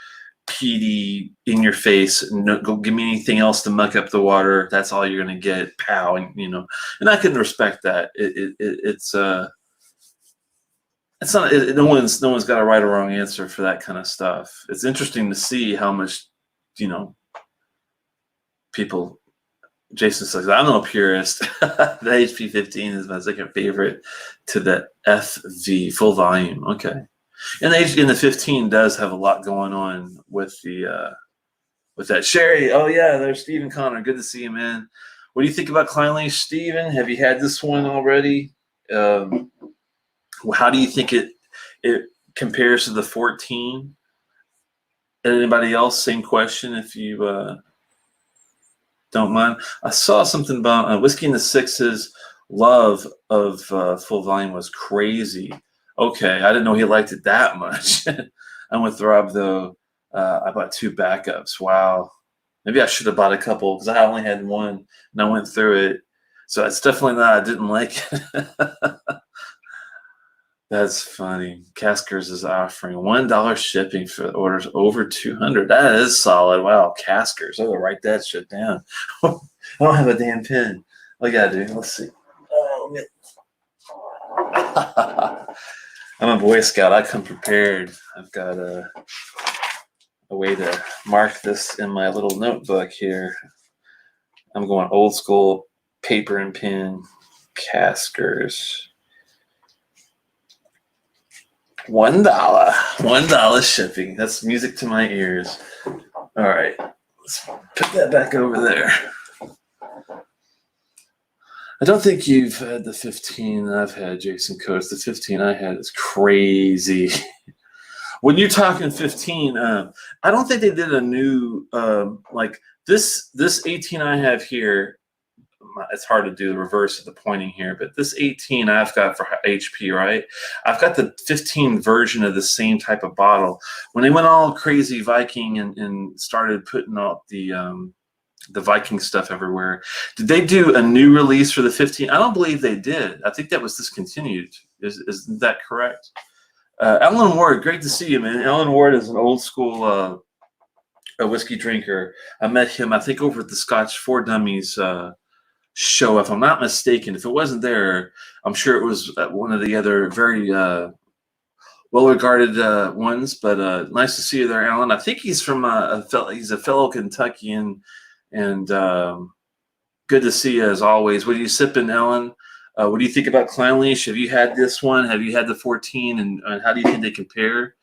peaty, in your face. No, go give me anything else to muck up the water. That's all you're gonna get. Pow, and I can respect that. It's not. No one's got a right or wrong answer for that kind of stuff. It's interesting to see how much, people. Jason says, I'm no purist. The HP 15 is my second favorite to the FV, full volume. Okay. And the 15 does have a lot going on with with that. Sherry, oh yeah, there's Stephen Connor. Good to see you, man. What do you think about Clynelish, Stephen? Have you had this one already? How do you think it compares to the 14. Anybody else? Same question if you don't mind. I saw something about Whiskey in the Six's love of full volume was crazy. Okay, I didn't know he liked it that much. I'm with Rob, though. I bought 2 backups. Wow. Maybe I should have bought a couple because I only had one and I went through it. So it's definitely not I didn't like it. That's funny. Caskers is offering $1 shipping for orders over 200. That is solid. Wow, Caskers. I'll write that shit down. I don't have a damn pen. What I gotta do? Let's see. I'm a Boy Scout. I come prepared. I've got a way to mark this in my little notebook here. I'm going old school, paper and pen, Caskers. $1 shipping. That's music to my ears. All right, let's put that back over there. I don't think you've had the 15 I've had, Jason Coates. The 15 I had is crazy. When you're talking 15, I don't think they did a new like this 18 I have here. It's hard to do the reverse of the pointing here, but this 18 I've got for HP, right? I've got the 15 version of the same type of bottle. When they went all crazy Viking and started putting out the Viking stuff everywhere, did they do a new release for the 15? I don't believe they did. I think that was discontinued. Isn't that correct? Alan Ward, great to see you, man. Alan Ward is an old school a whiskey drinker. I met him, I think, over at the Scotch 4 Dummies show, if I'm not mistaken. If it wasn't there, I'm sure it was one of the other very well-regarded ones. But nice to see you there, Alan. I think he's from he's a fellow Kentuckian, and good to see you as always. What are you sipping, Alan? What do you think about Clynelish? Have you had this one? Have you had the 14? And how do you think they compare?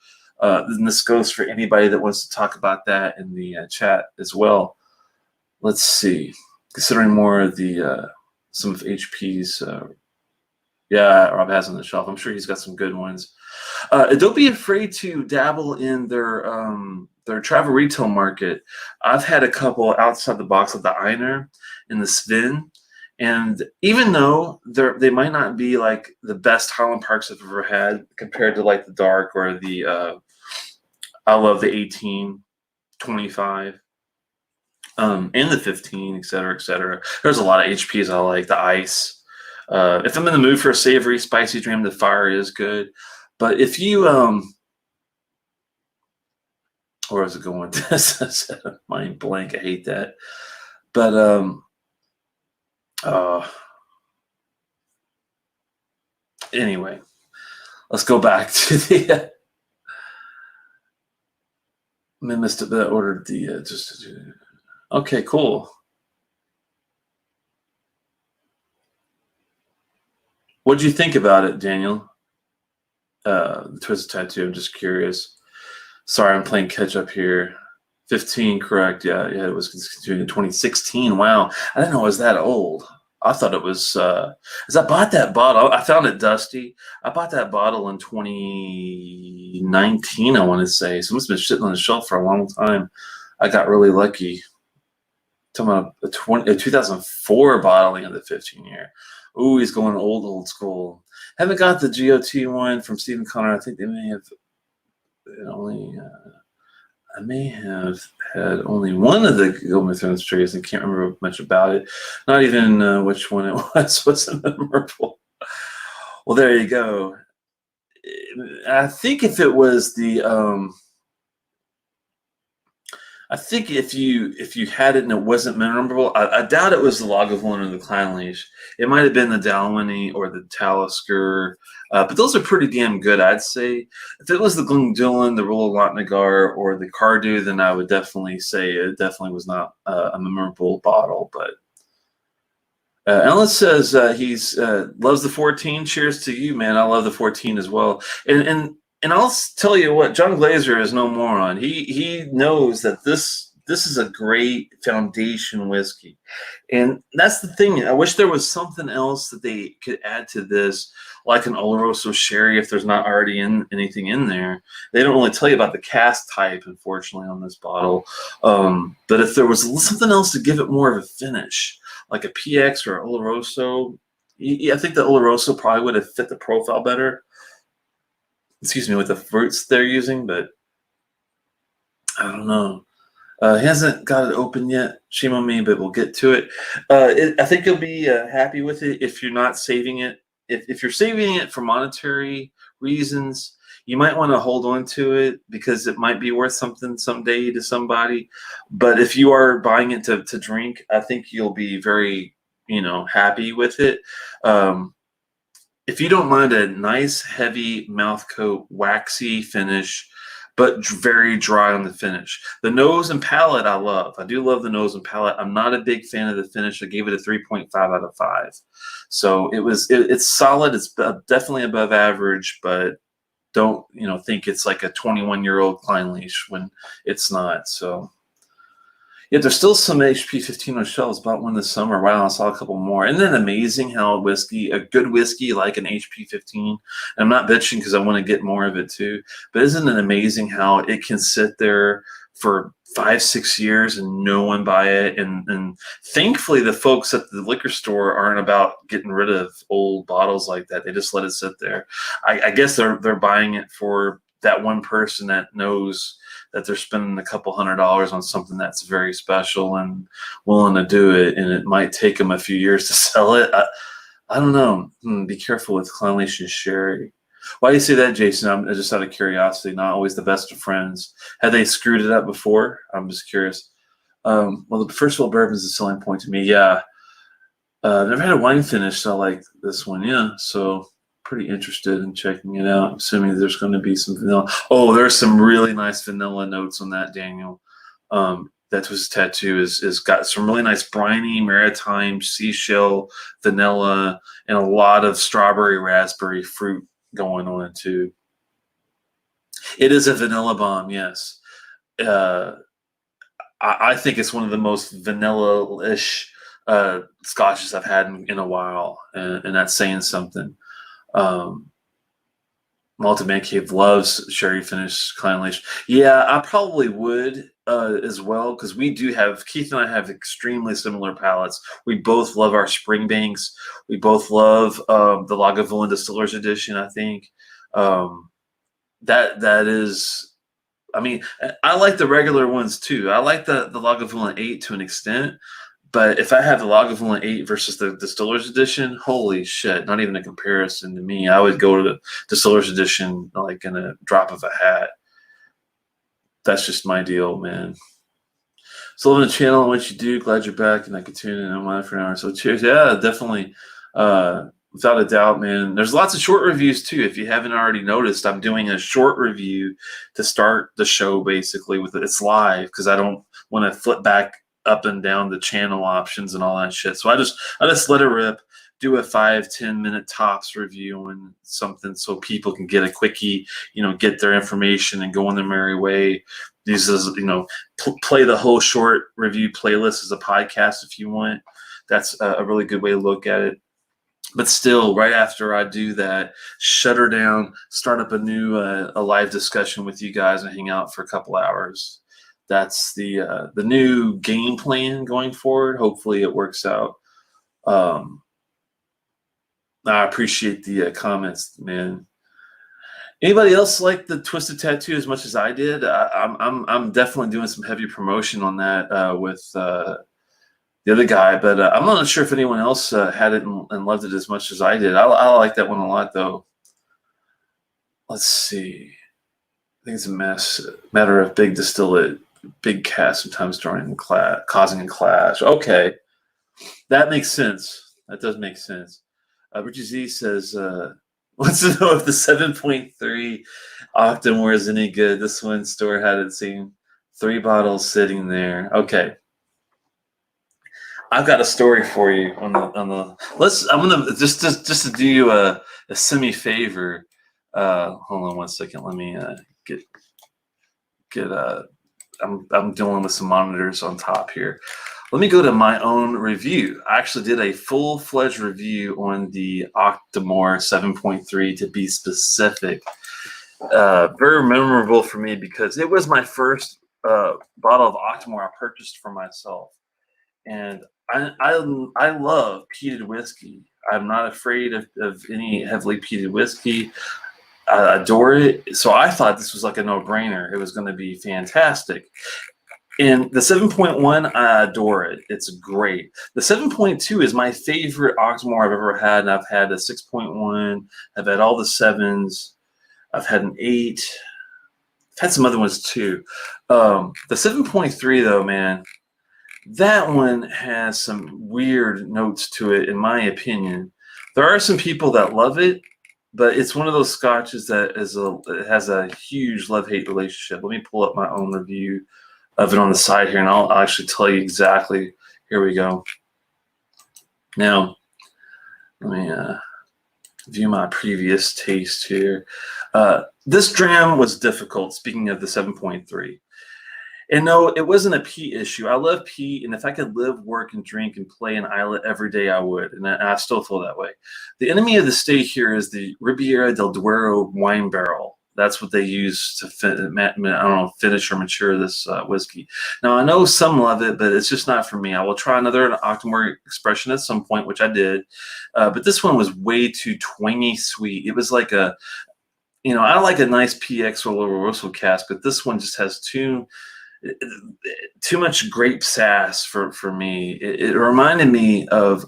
And this goes for anybody that wants to talk about that in the chat as well. Let's see. Considering more of the some of HP's, yeah, Rob has on the shelf. I'm sure he's got some good ones. Don't be afraid to dabble in their travel retail market. I've had a couple outside the box of the Einer and the Sven, and even though they might not be like the best Highland Parks I've ever had compared to like the Dark or the I love the 18, 25. And the 15, et cetera, et cetera. There's a lot of HPs I like. The Ice. If I'm in the mood for a savory, spicy dream, the Fire is good. But if you, where is it going? Mind blank. I hate that. But anyway, let's go back to the. I missed it, but I ordered the just. Okay, cool. What did you think about it, Daniel? The Twisted Tattoo. I'm just curious. Sorry, I'm playing catch up here. 15, correct? Yeah, it was discontinued in 2016. Wow, I didn't know it was that old. I thought it was. As I bought that bottle, I found it dusty. I bought that bottle in 2019. I want to say, so it's been sitting on the shelf for a long time. I got really lucky. Talking about a 2004 bottling of the 15 year. Ooh, he's going old school. Haven't got the GOT one from Stephen Connor. I think they may have only. I may have had only one of the Game of Thrones trees and can't remember much about it. Not even which one it was. Wasn't memorable. Well, there you go. I think if it was the. I think if you had it and it wasn't memorable, I doubt it was the Lagavulin or the Clynelish. It might have been the Dalwhinnie or the Talisker, but those are pretty damn good, I'd say. If it was the Glendullan, the Rullatnagar, or the Cardew, then I would definitely say it definitely was not a memorable bottle. But Alan says he's loves the 14. Cheers to you, man. I love the 14 as well. And I'll tell you what, John Glazer is no moron. He knows that this this is a great foundation whiskey. And that's the thing. I wish there was something else that they could add to this, like an Oloroso sherry, if there's not already anything in there. They don't really tell you about the cask type, unfortunately, on this bottle. But if there was something else to give it more of a finish, like a PX or an Oloroso, I think the Oloroso probably would have fit the profile better. Excuse me, with the fruits they're using, but I don't know. He hasn't got it open yet. Shame on me, but we'll get to it. I think you'll be happy with it if you're not saving it. If you're saving it for monetary reasons, you might want to hold on to it because it might be worth something someday to somebody. But if you are buying it to drink, I think you'll be very, happy with it. If you don't mind a nice, heavy mouth coat, waxy finish, but very dry on the finish. The nose and palate I love. I do love the nose and palate. I'm not a big fan of the finish. I gave it a 3.5 out of 5. So it's solid. It's definitely above average, but don't think it's like a 21-year-old Clynelish when it's not. So yeah, there's still some HP 15 on shelves. Bought one this summer. Wow, I saw a couple more. Isn't it amazing how a good whiskey like an HP 15, and I'm not bitching because I want to get more of it too, but isn't it amazing how it can sit there for 5-6 years and no one buy it? And thankfully the folks at the liquor store aren't about getting rid of old bottles like that. They just let it sit there. I guess they're buying it for that one person that knows that they're spending a couple $100 on something that's very special and willing to do it, and it might take them a few years to sell it. I don't know. Be careful with Clynelish sherry. Why do you say that, Jason? I'm just out of curiosity. Not always the best of friends. Have they screwed it up before? I'm just curious. Well, the first of all, bourbon is a selling point to me. Yeah. Never had a wine finish, so I like this one. Yeah. So pretty interested in checking it out, assuming there's going to be some vanilla. Oh, there's some really nice vanilla notes on that, Daniel. That Twisted Tattoo is got some really nice briny, maritime, seashell, vanilla, and a lot of strawberry, raspberry fruit going on it too. It is a vanilla bomb, yes. I think it's one of the most vanilla-ish scotches I've had in a while, and that's saying something. Malted Man Cave loves sherry finish Clynelish. Yeah, I probably would as well, because Keith and I have extremely similar palates. We both love our Springbanks. We both love the Lagavulin Distillers Edition, I think. That is, I mean, I like the regular ones too. I like the Lagavulin 8 to an extent. But if I have the Lagavulin 8 versus the Distillers Edition, holy shit, not even a comparison to me. I would go to the Distillers Edition like in a drop of a hat. That's just my deal, man. So loving the channel and what you do. Glad you're back, and I can tune in online for an hour. So cheers. Yeah, definitely. Without a doubt, man. There's lots of short reviews too. If you haven't already noticed, I'm doing a short review to start the show basically with it's live because I don't want to flip back up and down the channel options and all that shit. So I just let it rip, do a 5-10 minute tops review on something so people can get a quickie, get their information and go on their merry way. These is, play the whole short review playlist as a podcast if you want. That's a really good way to look at it. But still, right after I do that, shut her down, start up a new a live discussion with you guys and hang out for a couple hours. That's the new game plan going forward. Hopefully it works out. I appreciate the comments, man. Anybody else like the Twisted Tattoo as much as I did? I'm definitely doing some heavy promotion on that with the other guy, but I'm not sure if anyone else had it and loved it as much as I did. I like that one a lot, though. Let's see. I think it's a matter of big distillate. Big cast sometimes causing a clash. Okay, that makes sense. That does make sense. Richie Z says, wants to know if the 7.3 Octomore is any good. This one store had it seen 3 bottles sitting there. Okay, I've got a story for you on the. I'm gonna just to do you a semi favor. Hold on one second. Let me get I'm dealing with some monitors on top here. Let me go to my own review. I actually did a full-fledged review on the Octomore 7.3 to be specific. Very memorable for me because it was my first bottle of Octomore I purchased for myself. And I love peated whiskey. I'm not afraid of any heavily peated whiskey. I adore it. So I thought this was like a no-brainer. It was going to be fantastic. And the 7.1, I adore it. It's great. The 7.2 is my favorite Octomore I've ever had. And I've had a 6.1. I've had all the 7s. I've had an 8. I've had some other ones too. The 7.3, though, man, that one has some weird notes to it, in my opinion. There are some people that love it, but it's one of those scotches that it has a huge love-hate relationship. Let me pull up my own review of it on the side here, and I'll actually tell you exactly. Here we go. Now, let me view my previous taste here. This dram was difficult, speaking of the 7.3. And no, it wasn't a peat issue. I love peat, and if I could live, work, and drink and play an islet every day, I would. And I still feel that way. The enemy of the state here is the Ribeira del Duero wine barrel. That's what they use to finish or mature this whiskey. Now, I know some love it, but it's just not for me. I will try another Octomore expression at some point, which I did. But this one was way too twangy sweet. It was like I like a nice PX or Oloroso cask, but this one just has too much grape sass for me. It reminded me of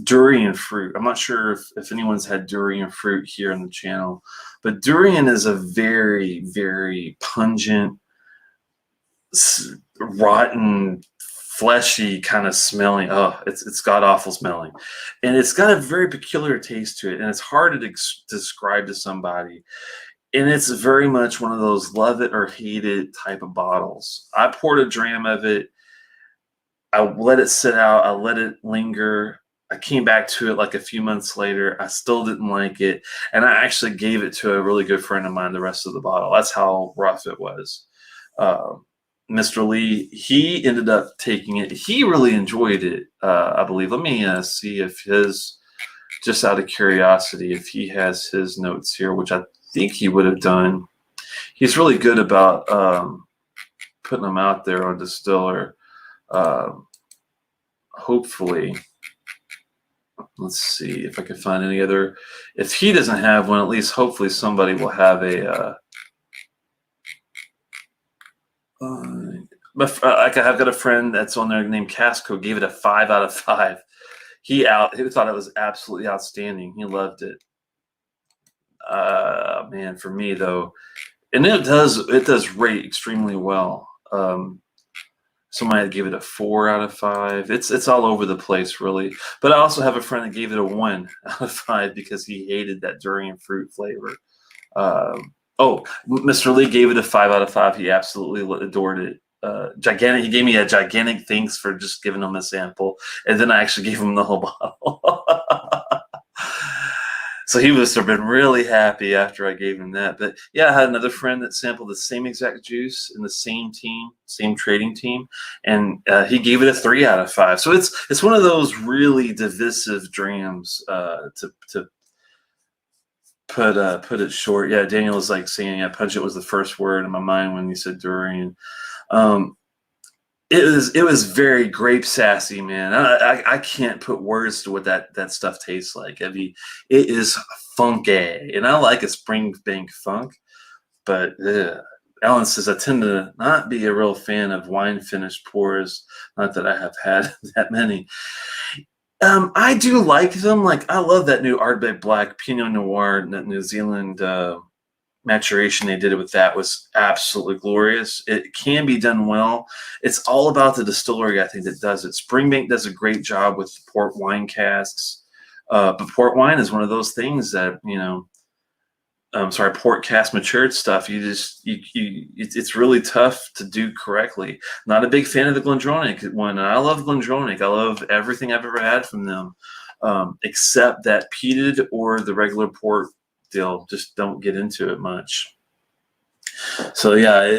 durian fruit. I'm not sure if anyone's had durian fruit here on the channel, but durian is a very, very pungent, rotten, fleshy kind of smelling. Oh, it's god awful smelling, and it's got a very peculiar taste to it, and it's hard to describe to somebody. And it's very much one of those love it or hate it type of bottles. I poured a dram of it. I let it sit out. I let it linger. I came back to it like a few months later. I still didn't like it. And I actually gave it to a really good friend of mine the rest of the bottle. That's how rough it was. Mr. Lee, he ended up taking it. He really enjoyed it, I believe. Let me see if just out of curiosity, if he has his notes here, which I think he would have done. He's really good about putting them out there on Distiller. Hopefully, let's see if I can find any other. If he doesn't have one, at least hopefully somebody will have a. Like I've got a friend that's on there named Casco. Gave it a 5 out of 5. He thought it was absolutely outstanding. He loved it. Man, for me though, and it does rate extremely well. Somebody gave it a 4 out of 5. It's all over the place, really. But I also have a friend that gave it a 1 out of 5 because he hated that durian fruit flavor. Mr. Lee gave it a 5 out of 5. He absolutely adored it. Gigantic. He gave me a gigantic thanks for just giving him a sample, and then I actually gave him the whole bottle. So he must have been really happy after I gave him that. But yeah, I had another friend that sampled the same exact juice in the same team, same trading team, and he gave it a 3 out of 5. So it's one of those really divisive drams to put it short. Yeah, Daniel was like saying, yeah, pungent was the first word in my mind when you said durian. It was very grape sassy, man. I can't put words to what that stuff tastes like. I mean, it is funky, and I like a Springbank funk. But Alan says I tend to not be a real fan of wine finished pours. Not that I have had that many. I do like them. Like I love that new Ardbeg Black Pinot Noir, that New Zealand maturation they did it with. That was absolutely glorious. It can be done well. It's all about the distillery, I think, that does it. Springbank does a great job with port wine casks, but port wine is one of those things that port cask matured stuff. It's really tough to do correctly. Not a big fan of the Glendronach one. I love Glendronach. I love everything I've ever had from them, except that peated or the regular port deal. Just don't get into it much. So yeah,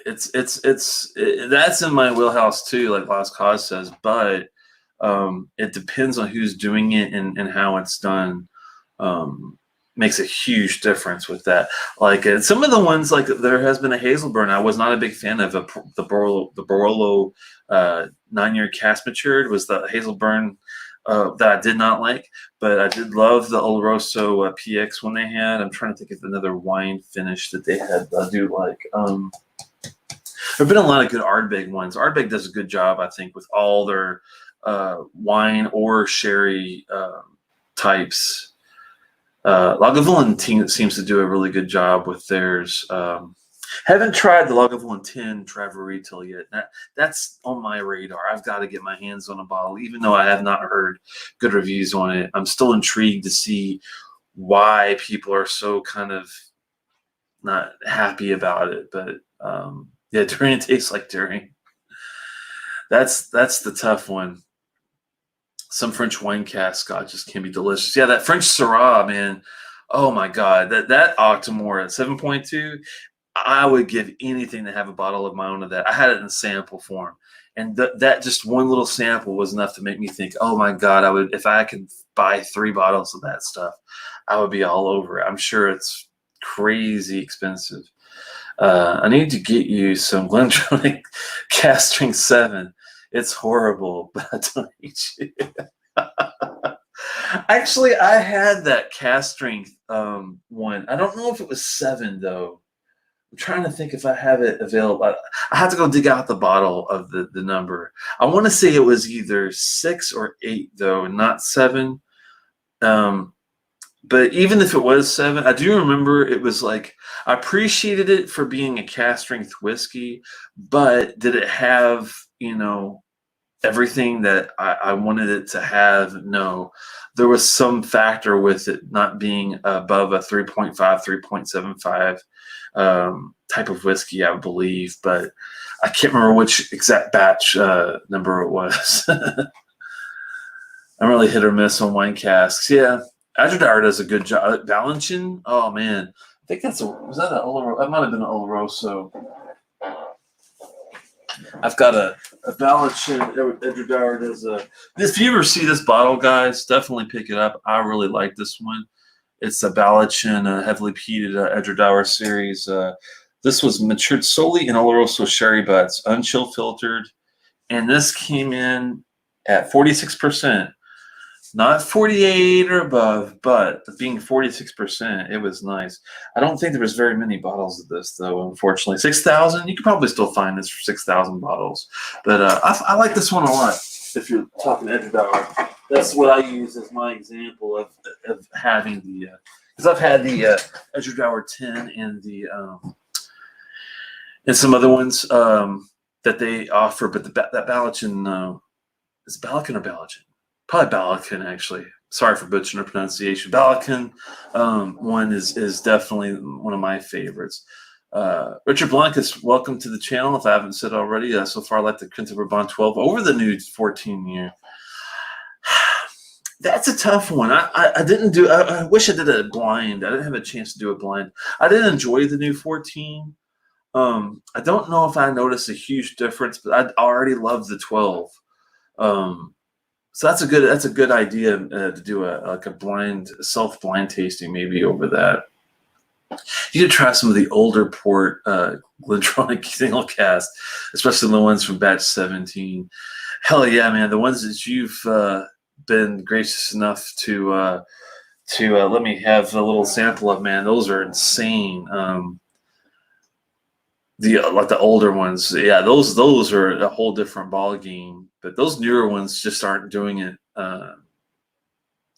that's in my wheelhouse too, like Lost Cause says, but it depends on who's doing it and how it's done. Um, Makes a huge difference with that. Like some of the ones, like there has been a Hazelburn. I was not a big fan of the Barolo 9-year cast matured was the Hazelburn that I did not like, but I did love the Oloroso PX one they had. I'm trying to think of another wine finish that they had. I do like. There've been a lot of good Ardbeg ones. Ardbeg does a good job, I think, with all their wine or sherry types. Lagavulin seems to do a really good job with theirs. Haven't tried the Lagavulin 10 Travel Retail yet. That's on my radar. I've got to get my hands on a bottle, even though I have not heard good reviews on it. I'm still intrigued to see why people are so kind of not happy about it. But yeah, durian tastes like durian. That's the tough one. Some French wine cask scotches can be delicious. Yeah, that French Syrah, man. Oh my God, that Octomore at 7.2. I would give anything to have a bottle of my own of that. I had it in sample form, and that just one little sample was enough to make me think, oh my God, I would, if I could buy 3 bottles of that stuff, I would be all over it. I'm sure it's crazy expensive. I need to get you some Glentronic Cast Strength 7. It's horrible, but I don't hate you. Actually, I had that cast strength one. I don't know if it was 7 though. I'm trying to think if I have it available. I have to go dig out the bottle of the number. I want to say it was either 6 or 8 though, not 7. But even if it was 7, I do remember it was like I appreciated it for being a cast strength whiskey, but did it have, everything that I wanted it to have? No. There was some factor with it not being above a 3.5, 3.75 type of whiskey, I believe, but I can't remember which exact batch number it was. I'm really hit or miss on wine casks. Yeah, Adradar does a good job. Balanchine, oh man, I think was that an Oloroso? That might have been an Oloroso. I've got a Balanchine. Adradar does a. If you ever see this bottle, guys, definitely pick it up. I really like this one. It's a Balanchine, heavily peated Adradar series. This was matured solely in Oloroso sherry butts, unchill filtered, and this came in at 46%. Not 48 or above, but being 46%, it was nice. I don't think there was very many bottles of this, though, unfortunately. 6,000? You could probably still find this for 6,000 bottles. But I like this one a lot, if you're talking Edgedower. That's what I use as my example of having the... Because I've had the Edgedower 10 and some other ones that they offer, but that Balanchine... is it Balanchine or Balanchine? Probably Balanchine, actually. Sorry for butchering the pronunciation. Balanchine one is definitely one of my favorites. Richard Blancas, welcome to the channel. If I haven't said already, so far I like the Quinta Bourbon 12 over the new 14 year. That's a tough one. I didn't do. I wish I did a blind. I didn't have a chance to do a blind. I did enjoy the new 14. I don't know if I noticed a huge difference, but I already love the 12. So that's a good idea to do a blind self-blind tasting maybe over that. You could try some of the older port Glentronic single cast, especially the ones from batch 17. Hell yeah, man! The ones that you've been gracious enough to let me have a little sample of, man, those are insane. Like the older ones, yeah, those are a whole different ball game. But those newer ones just aren't doing it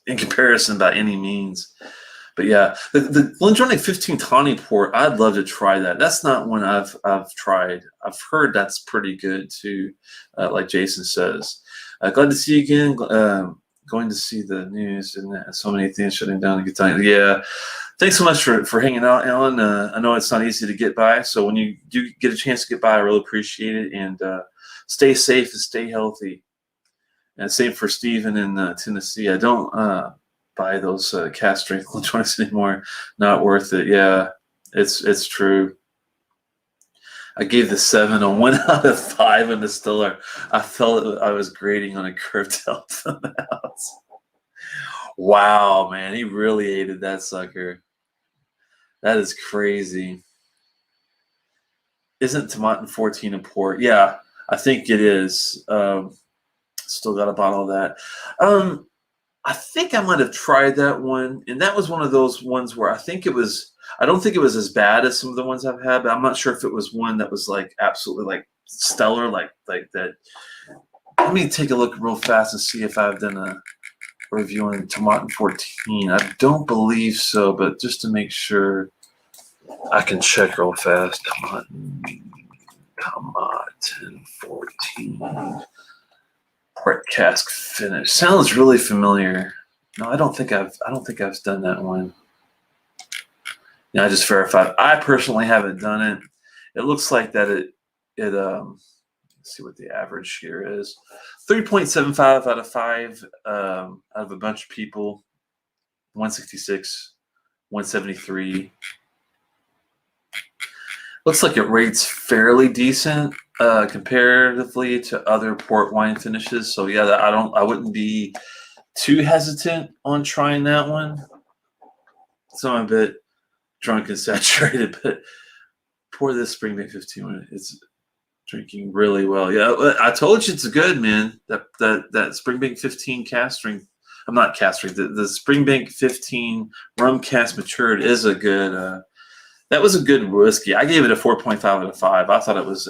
in comparison by any means. But yeah, the Glentronic 15 Tawny Port, I'd love to try that. That's not one I've tried. I've heard that's pretty good too, like Jason says. Glad to see you again. Going to see the news and so many things shutting down a good time. Yeah. Thanks so much for hanging out, Alan. I know it's not easy to get by, so when you do get a chance to get by, I really appreciate it. And stay safe and stay healthy. And same for Stephen in Tennessee. I don't buy those cast strength Glentronics anymore. Not worth it. Yeah, it's true. I gave the 7 a 1 out of 5 in the Stiller. I felt I was grading on a curve to help them out. Wow, man, he really hated that sucker. That is crazy. Isn't Tomatin 14 a port? Yeah, I think it is. Still got a bottle of that. I think I might have tried that one, and that was one of those ones where I think it was. I don't think it was as bad as some of the ones I've had, but I'm not sure if it was one that was like absolutely like stellar, like that. Let me take a look real fast and see if I've done a review on Tomatin 14. I don't believe so, but just to make sure, I can check real fast. Tomatin 14. Port cask finish. Sounds really familiar. No, I don't think I've done that one. Yeah, I just verified. I personally haven't done it. It looks like that it let's see what the average here is. 3.75 out of 5 out of a bunch of people. 166, 173. Looks like it rates fairly decent comparatively to other port wine finishes. So yeah, I wouldn't be too hesitant on trying that one. So I'm a bit drunk and saturated, but pour this Springbank 15. It's drinking really well. Yeah, I told you it's good, man. That Springbank 15 cask strength. I'm not cask strength. The Springbank 15 rum cask matured is a good. That was a good whiskey. I gave it a 4.5 out of 5. I thought it was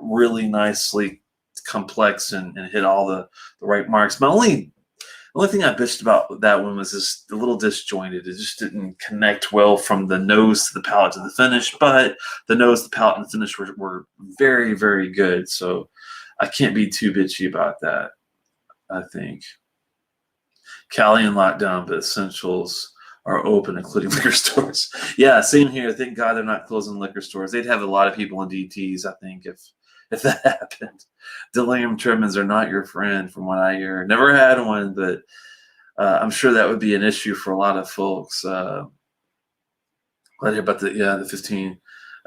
really nicely complex and hit all the right marks. The only thing I bitched about that one was just a little disjointed. It just didn't connect well from the nose to the palate to the finish, but the nose, the palate, and the finish were very, very good. So I can't be too bitchy about that, I think. Cali and lockdown, but essentials are open, including liquor stores. Yeah, same here. Thank God they're not closing liquor stores. They'd have a lot of people in DTs, I think, if that happened. Delirium tremens are not your friend, from what I hear. Never had one, but I'm sure that would be an issue for a lot of folks. Glad to hear about the 15.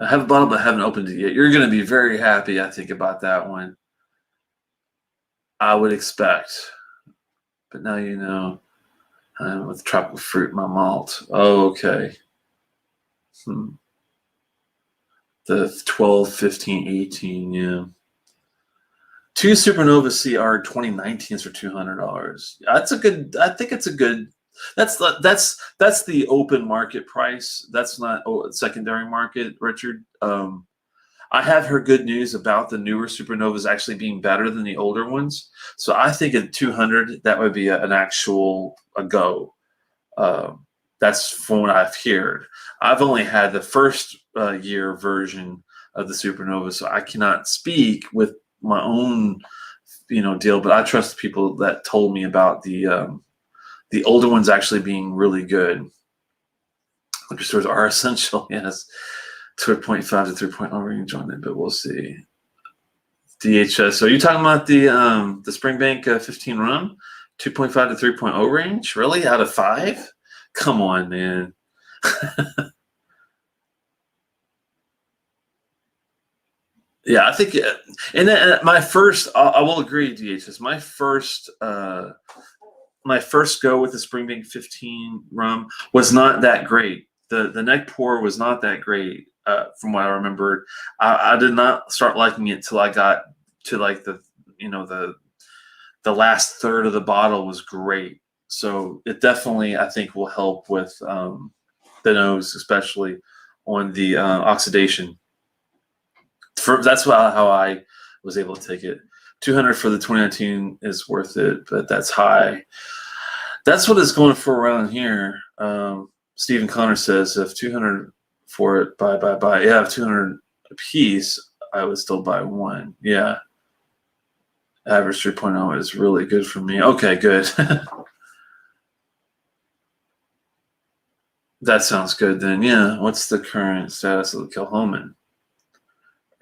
I have a bottle, but haven't opened it yet. You're going to be very happy, I think, about that one. I would expect, but now you know. With tropical fruit, my malt. Oh, okay. The 12, 15, 18, yeah. 2 Supernova CR 2019s for $200. That's a good. I think it's a good. That's the open market price. That's not secondary market, Richard. I have heard good news about the newer Supernovas actually being better than the older ones. So I think at 200, that would be an actual go. That's from what I've heard. I've only had the first year version of the Supernova, so I cannot speak with my own, deal. But I trust the people that told me about the older ones actually being really good. Liquor stores are essential, yes. 2.5 to 3.0 range on it, but we'll see. DHS. So you're talking about the Springbank 15 rum, 2.5 to 3.0 range? Really, out of 5? Come on, man. Yeah, I think, and my first, I will agree, DHS. My first go with the Springbank 15 rum was not that great. The neck pour was not that great. From what I remembered, I did not start liking it till I got to like the last third of the bottle was great. So it definitely, I think, will help with the nose, especially on the oxidation. That's how I was able to take it. 200 for the 2019 is worth it, but that's high. That's what it's going for around here. Stephen Connor says if 200 for it, buy. Yeah, if 200 a piece, I would still buy one. Yeah. Average 3.0 is really good for me. Okay, good. That sounds good then. Yeah. What's the current status of the Kilhoman?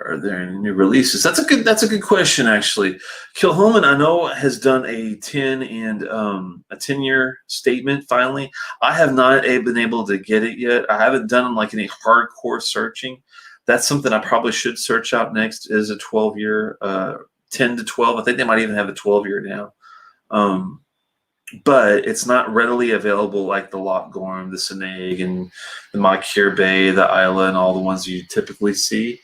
Are there any new releases? That's a good question, actually. Kilhoman, I know, has done a 10 and a 10-year statement finally. I have not been able to get it yet. I haven't done like any hardcore searching. That's something I probably should search out next. Is a 12-year, 10 to 12. I think they might even have a 12-year now. But it's not readily available like the Loch Gorm, the Seneg, and the Moncure Bay, the Isla, and all the ones you typically see.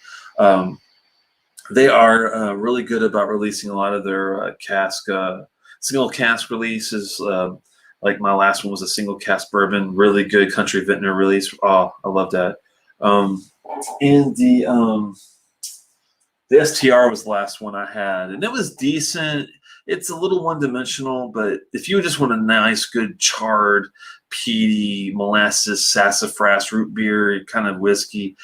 They are really good about releasing a lot of their single cask releases. Like my last one was a single cask bourbon, really good country vintner release. Oh, I love that. And the STR was the last one I had, and it was decent. It's a little one-dimensional, but if you just want a nice, good charred, peaty, molasses, sassafras, root beer kind of whiskey,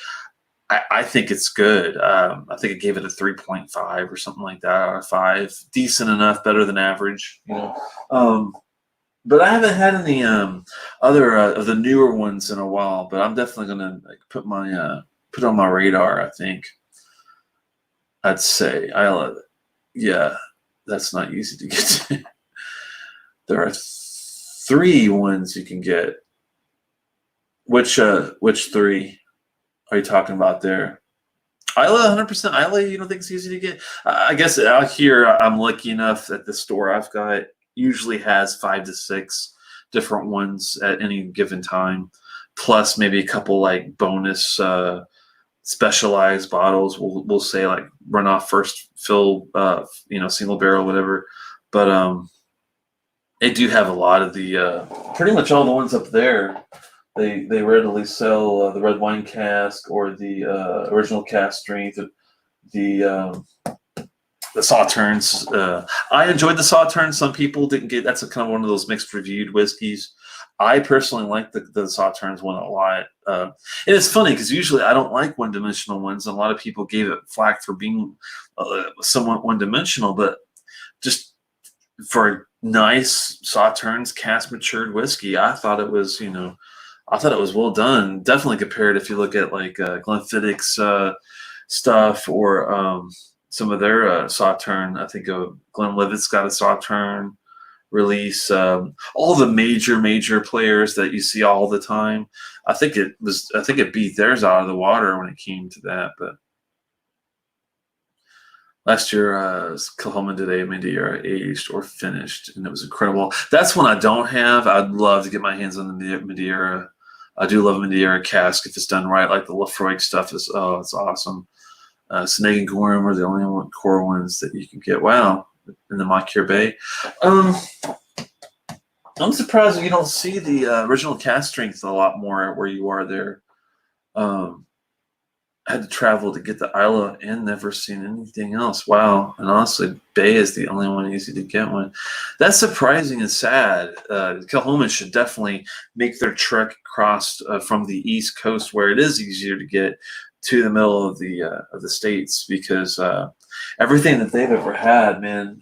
I think it's good. I think I gave it a 3.5 or something like that out of 5. Decent enough, better than average. But I haven't had any other of the newer ones in a while. But I'm definitely gonna put it on my radar. I think I'd say yeah, that's not easy to get to. There are 3 ones you can get. Which 3 are you talking about there? Isla, 100% Isla, you don't think it's easy to get? I guess out here, I'm lucky enough that the store I've got usually has 5 to 6 different ones at any given time, plus maybe a couple like bonus specialized bottles. We'll say like runoff first fill, single barrel, whatever. But they do have a lot of the pretty much all the ones up there. They readily sell the red wine cask or the original cask strength, the Sauternes. I enjoyed the Sauternes. Some people didn't get. That's kind of one of those mixed reviewed whiskeys. I personally like the Sauternes one a lot. And it's funny because usually I don't like one-dimensional ones, and a lot of people gave it flack for being somewhat one-dimensional. But just for a nice Sauternes cask matured whiskey, I thought it was well done. Definitely compared if you look at like Glenfiddich's stuff or some of their Sauterne. I think Glenlivet's got a Sauterne release. All the major players that you see all the time. I think it beat theirs out of the water when it came to that. But last year, Kilchoman did a Madeira aged or finished, and it was incredible. That's one I don't have. I'd love to get my hands on the Madeira. I do love Madeira cask if it's done right. Like the Lafroig stuff it's awesome. Seneg and Gorham are the only core ones that you can get. Wow, in the Moncure Bay. I'm surprised that you don't see the original cask strength a lot more where you are there. I had to travel to get the Isla and never seen anything else. Wow. And honestly, Bay is the only one easy to get one. That's surprising and sad. Kilchoman should definitely make their trek across from the East Coast where it is easier to get to the middle of the States because everything that they've ever had, man,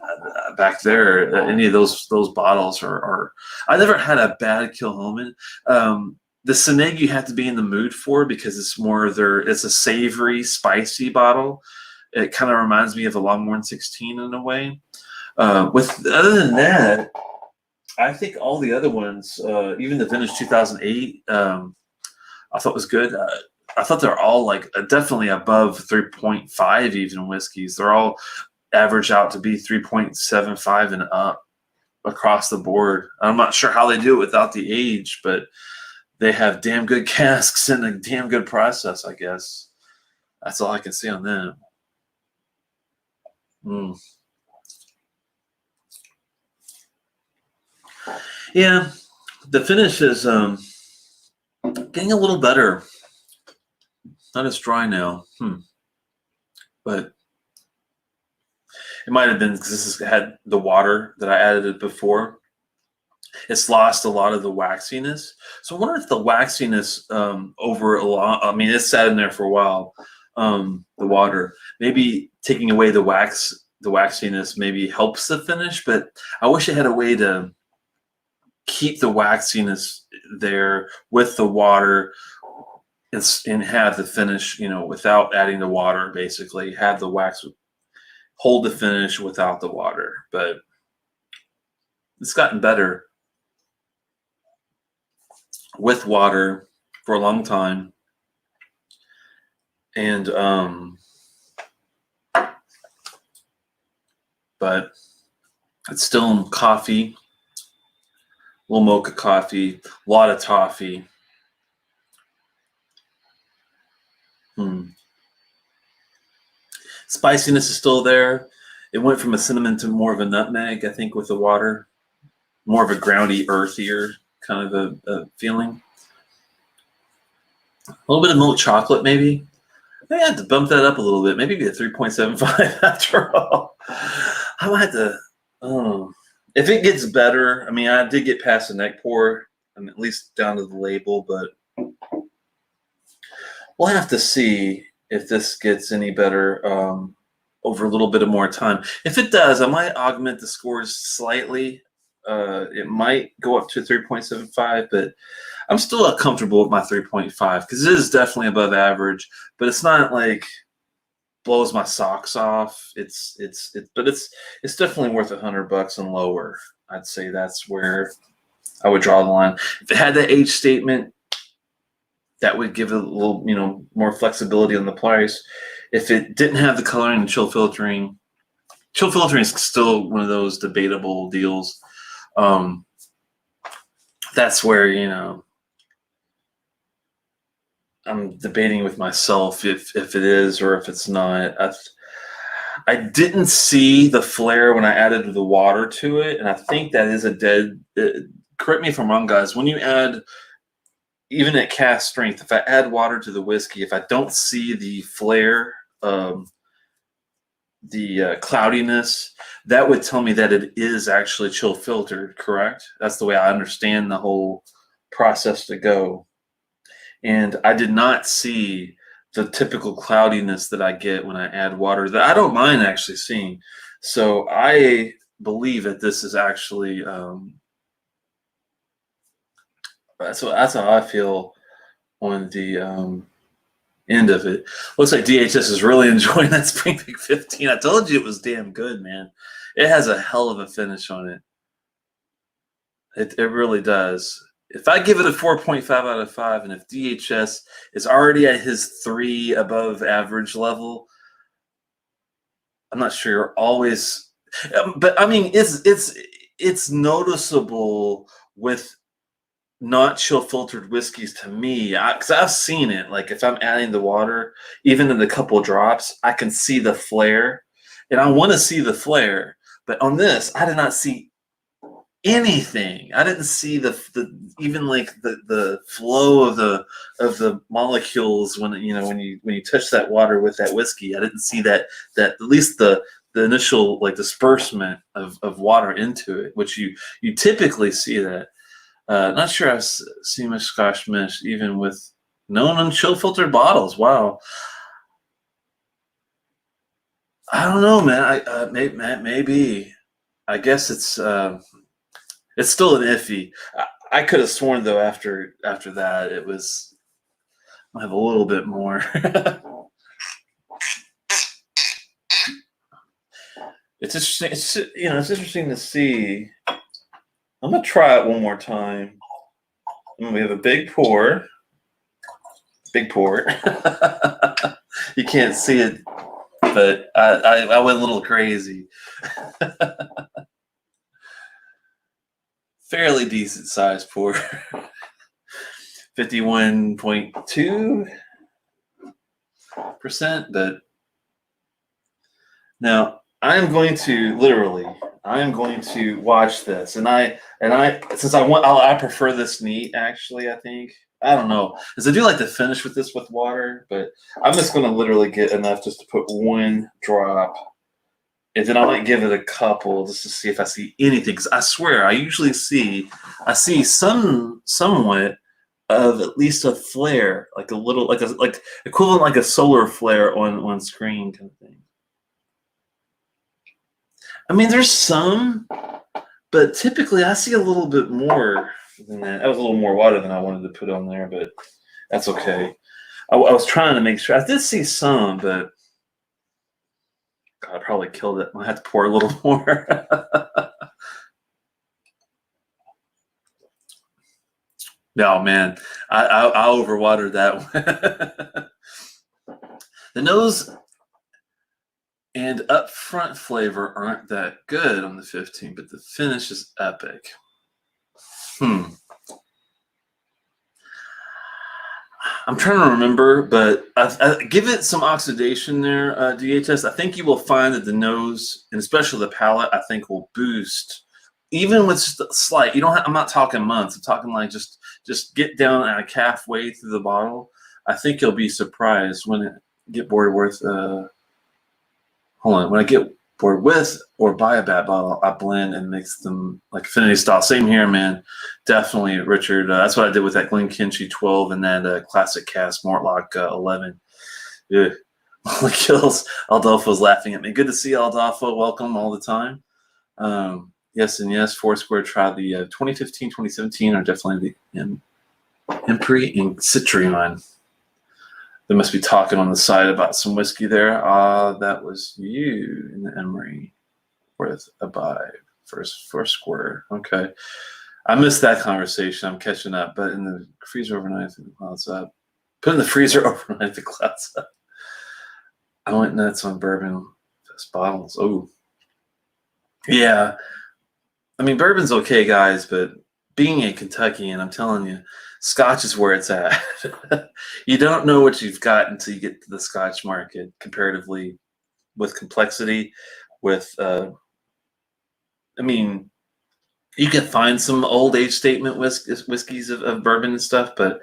back there, any of those bottles are I never had a bad Kilchoman. The Seneg you have to be in the mood for because it's a savory, spicy bottle. It kind of reminds me of a Longhorn 16 in a way. Other than that, I think all the other ones, even the vintage 2008, I thought was good. I thought they're all like definitely above 3.5 even whiskeys. They're all average out to be 3.75 and up across the board. I'm not sure how they do it without the age, but they have damn good casks and a damn good process, I guess. That's all I can see on them. Yeah, the finish is getting a little better. Not as dry now. But it might have been because this has had the water that I added it before. It's lost a lot of the waxiness. So I wonder if the waxiness over a lot, I mean, it's sat in there for a while, the water, maybe taking away the waxiness maybe helps the finish, but I wish it had a way to keep the waxiness there with the water and have the finish, without adding the water, basically have the wax hold the finish without the water, but it's gotten better with water for a long time. And but it's still coffee, a little mocha coffee, a lot of toffee. Spiciness is still there. It went from a cinnamon to more of a nutmeg, I think, with the water. More of a groundy, earthier kind of a feeling. A little bit of milk chocolate, maybe. I had to bump that up a little bit. Maybe be a 3.75 after all. I might have to. If it gets better, I mean, I did get past the neck pour, at least down to the label, but we'll have to see if this gets any better over a little bit of more time. If it does, I might augment the scores slightly. It might go up to 3.75, but I'm still comfortable with my 3.5 because it is definitely above average, but it's not like blows my socks off. But it's definitely worth $100 and lower. I'd say that's where I would draw the line. If it had that age statement, that would give it a little, more flexibility on the price. If it didn't have the coloring and chill filtering is still one of those debatable deals. That's where, I'm debating with myself if it is or if it's not. I didn't see the flare when I added the water to it, and I think that is a dead. Correct me if I'm wrong, guys. When you add, even at cast strength, if I add water to the whiskey, if I don't see the flare, the cloudiness, that would tell me that it is actually chill filtered, correct? That's the way I understand the whole process to go. And I did not see the typical cloudiness that I get when I add water that I don't mind actually seeing. So I believe that this is actually that's how I feel on the end of it. Looks like DHS is really enjoying that Spring Peak 15. I told you it was damn good, man. It has a hell of a finish on it. It really does. If I give it a 4.5 out of 5, and if DHS is already at his 3 above average level, I'm not sure you're always. But I mean, it's noticeable with not chill filtered whiskeys to me, because I've seen it. Like if I'm adding the water, even in a couple drops, I can see the flare, and I want to see the flare. But on this, I did not see anything. I didn't see the even like the flow of the molecules when you touch that water with that whiskey. I didn't see that at least the initial like disbursement of water into it, which you typically see that. Not sure I've seen a Scotch Mish even with known and chill filtered bottles. Wow. I don't know, man. Maybe. I guess it's still an iffy. I could have sworn though after that it was. I have a little bit more. It's interesting. It's interesting to see. I'm gonna try it one more time. We have a big pour. Big pour. You can't see it, but I went a little crazy. Fairly decent size pour. 51.2%, but now I am going to watch this, and I since I prefer this neat actually. I think I don't know, because I do like to finish with this with water, but I'm just going to literally get enough just to put one drop, and then I might give it a couple just to see if I see anything. Because I swear I usually see somewhat of at least a flare, like a little like equivalent like a solar flare on screen kind of thing. I mean, there's some, but typically I see a little bit more than that. That was a little more water than I wanted to put on there, but that's okay. I was trying to make sure. I did see some, but God, I probably killed it. I had to pour a little more. No, man, I overwatered that one. The nose and upfront flavor aren't that good on the 15, but the finish is epic. I'm trying to remember, but I give it some oxidation there, DHS. I think you will find that the nose, and especially the palate, I think will boost, even with slight. You don't. I'm not talking months. I'm talking like just get down at halfway through the bottle. I think you'll be surprised when it get bored with. Hold on. When I get bored with or buy a bad bottle, I blend and mix them like affinity style. Same here, man. Definitely, Richard. That's what I did with that Glenkinchie 12 and that classic cask Mortlock 11. Yeah. Molecules. Aldolfo's laughing at me. Good to see you, Aldolfo. Welcome all the time. Yes and yes. Foursquare tried the 2015, 2017 are definitely the Impri and Citrion. They must be talking on the side about some whiskey there. That was you in the Emery with a buy first square. Okay. I missed that conversation. I'm catching up. But in the freezer overnight, the clouds up. Put in the freezer overnight, the clouds up. I went nuts on bourbon fest bottles. Oh. Yeah. I mean, bourbon's okay, guys, but being a Kentuckian, I'm telling you, Scotch is where it's at. You don't know what you've got until you get to the Scotch market, comparatively, with complexity, with, I mean, you can find some old age statement whiskeys of bourbon and stuff, but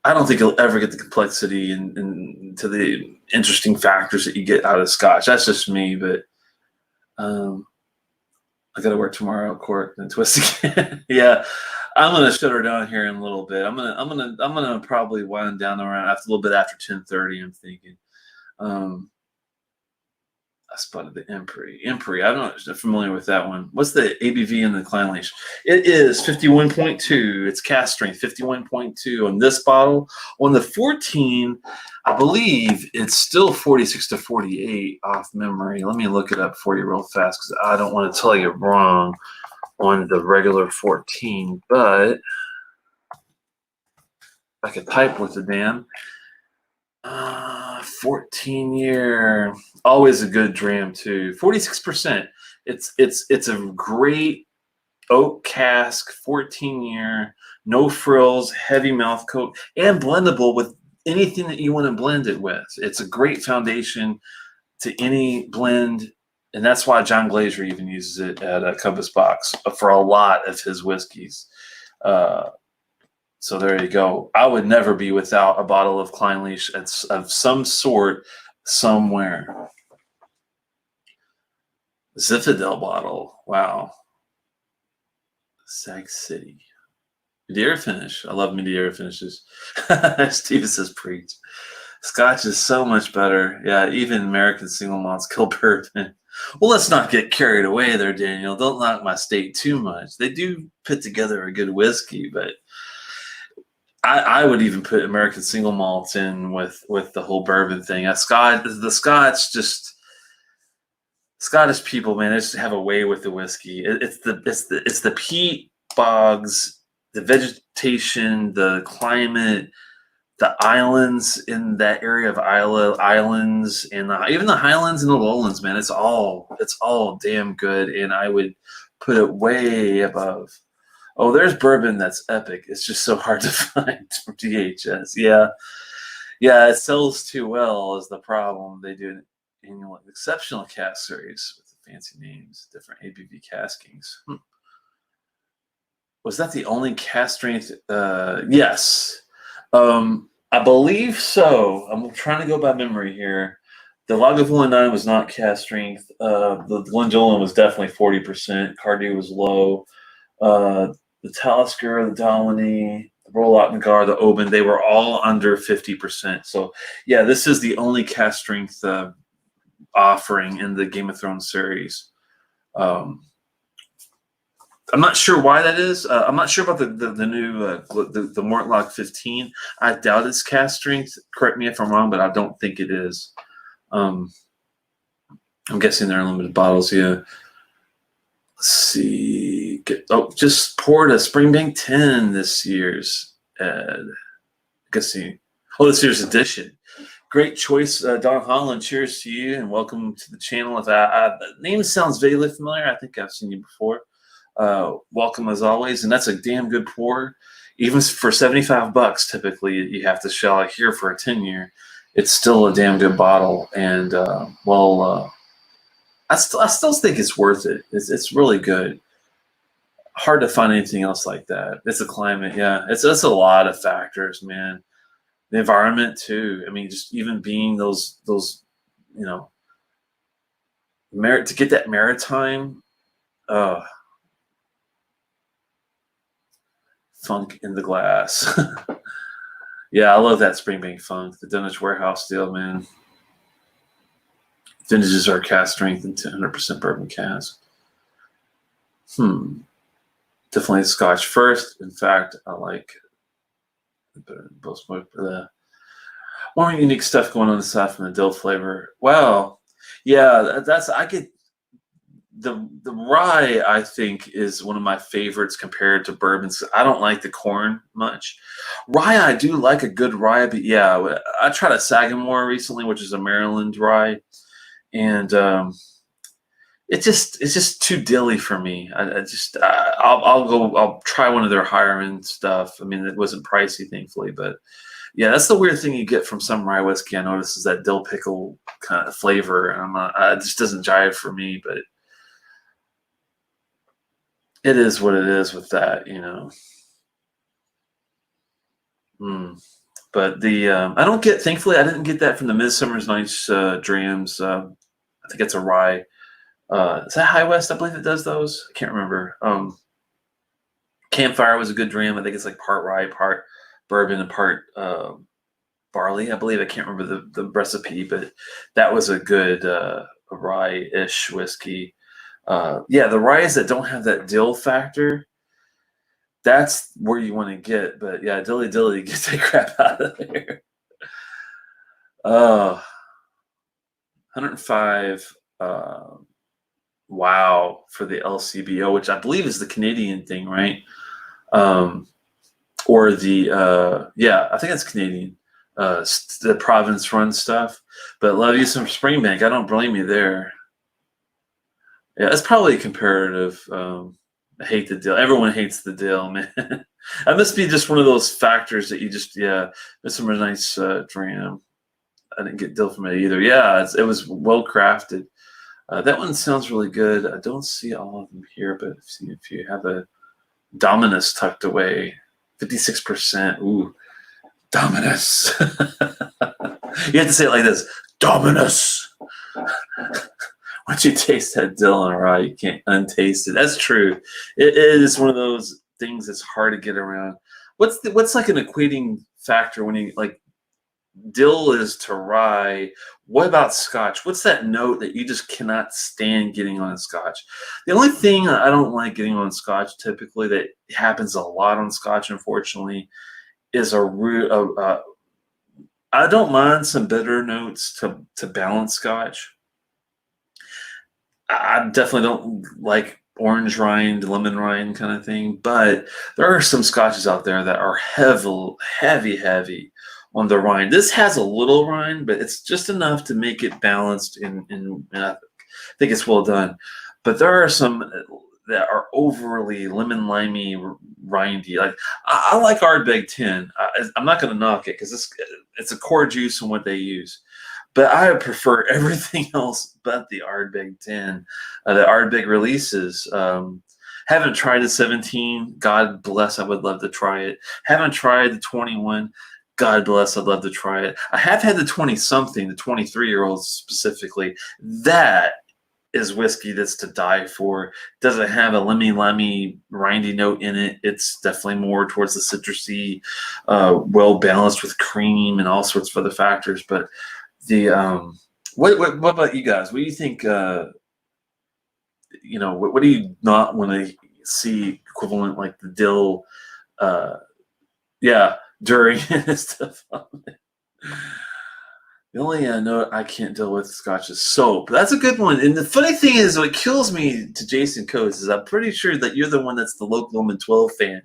I don't think you'll ever get the complexity and to the interesting factors that you get out of Scotch. That's just me, but I got to work tomorrow, Court, and twist again. Yeah, I'm gonna shut her down here in a little bit. I'm gonna probably wind down around after a little bit after 10:30. I'm thinking. I spotted the Impri. I'm not familiar with that one. What's the ABV in the Clynelish? It is 51.2. It's cast strength 51.2 on this bottle. On the 14, I believe it's still 46 to 48 off memory. Let me look it up for you real fast because I don't want to tell you wrong on the regular 14. But I could type with the damn. 14-year, always a good dram too. 46%. It's a great oak cask, 14-year, no frills, heavy mouth coat, and blendable with anything that you want to blend it with. It's a great foundation to any blend, and that's why John Glaser even uses it at Compass Box for a lot of his whiskeys. So there you go. I would never be without a bottle of Clynelish of some sort somewhere. Zinfandel bottle. Wow. Sag City. Madeira finish. I love Madeira finishes. Steven says preach. Scotch is so much better. Yeah, even American single malts kill bourbon. Well, let's not get carried away there, Daniel. Don't knock my state too much. They do put together a good whiskey, but I would even put American single malts in with the whole bourbon thing. The Scottish people, man, they just have a way with the whiskey. It's the peat bogs, the vegetation, the climate, the islands in that area of Islands, and even the Highlands and the Lowlands, man. It's all damn good, and I would put it way above. Oh, there's bourbon that's epic. It's just so hard to find from DHS. Yeah, it sells too well is the problem. They do an annual exceptional cask series with the fancy names, different ABV caskings. Was that the only cask strength? Yes. I believe so. I'm trying to go by memory here. The Lagavulin 9 was not cask strength. The Glendolin was definitely 40%. Cardew was low. The Talisker, the Dalwhinnie, the Rollock Nagar, the Oban, they were all under 50%. So, yeah, this is the only cask strength offering in the Game of Thrones series. I'm not sure why that is. I'm not sure about the new the Mortlock 15. I doubt it's cask strength. Correct me if I'm wrong, but I don't think it is. I'm guessing they're limited bottles. Yeah. Let's see. Just poured a Springbank 10 this year's ad. This year's edition. Great choice, Don Holland. Cheers to you, and welcome to the channel. The name sounds vaguely familiar. I think I've seen you before. Welcome as always, and that's a damn good pour. Even for $75, typically you have to shell out here for a 10-year. It's still a damn good bottle, and I still think it's worth it. It's really good. Hard to find anything else like that. It's a climate, yeah. It's a lot of factors, man. The environment too. I mean, just even being those you know, to get that maritime funk in the glass. Yeah, I love that Springbank funk. The Dunwich Warehouse deal, man. Vintages are cask strength and 100% bourbon cask. Definitely Scotch first. In fact, I like both the more unique stuff going on aside from the dill flavor. Well, yeah, I get the rye. I think is one of my favorites compared to bourbons. I don't like the corn much. Rye, I do like a good rye, but yeah, I tried a Sagamore recently, which is a Maryland rye, and it's just too dilly for me. I'll try one of their higher end stuff. I mean, it wasn't pricey, thankfully, but yeah, that's the weird thing you get from some rye whiskey. I notice is that dill pickle kind of flavor, and it just doesn't jive for me. But it is what it is with that, you know. But thankfully, I didn't get that from the Midsummer's Night's Drams. I think it's a rye. Is that High West? I believe it does those. I can't remember. Campfire was a good dram. I think it's like part rye, part bourbon, and part barley. I believe. I can't remember the recipe, but that was a good rye-ish whiskey. Yeah, the ryes that don't have that dill factor, that's where you want to get. But yeah, dilly, get that crap out of there. 105. Wow, for the LCBO, which I believe is the Canadian thing, right? Or the yeah, I think it's Canadian. The province run stuff. But love you some Springbank. I don't blame you there. Yeah, it's probably comparative. I hate the dill. Everyone hates the dill, man. That must be just one of those factors that you just, yeah, it's a nice dram. I didn't get dill from it either. Yeah, it was well crafted. That one sounds really good. I don't see all of them here, but if you have a Dominus tucked away, 56%. Ooh, Dominus. You have to say it like this, Dominus. Once you taste that dill on rye, you can't untaste it. That's true. It is one of those things that's hard to get around. What's like an equating factor when you like dill is to rye? What about Scotch? What's that note that you just cannot stand getting on a Scotch? The only thing I don't like getting on Scotch typically that happens a lot on Scotch, unfortunately, is I don't mind some bitter notes to balance Scotch. I definitely don't like orange rind, lemon rind kind of thing, but there are some Scotches out there that are heavy on the rind. This has a little rind, but it's just enough to make it balanced, and I think it's well done. But there are some that are overly lemon limey, rindy. Like I like Ardbeg 10. I'm not going to knock it because it's a core juice and what they use. But I prefer everything else but the Ardbeg 10. The Ardbeg releases. Haven't tried the 17. God bless, I would love to try it. Haven't tried the 21. God bless, I'd love to try it. I have had the 20-something, the 23-year-olds specifically. That is whiskey that's to die for. Doesn't have a lemmy, rindy note in it. It's definitely more towards the citrusy, well balanced with cream and all sorts of other factors. But the what about you guys? What do you think? What do you not want to see equivalent like the dill? Yeah, during and stuff. The only note I can't deal with Scotch is soap. That's a good one. And the funny thing is, what kills me to Jason Coates is I'm pretty sure that you're the one that's the Loch Lomond 12 fan.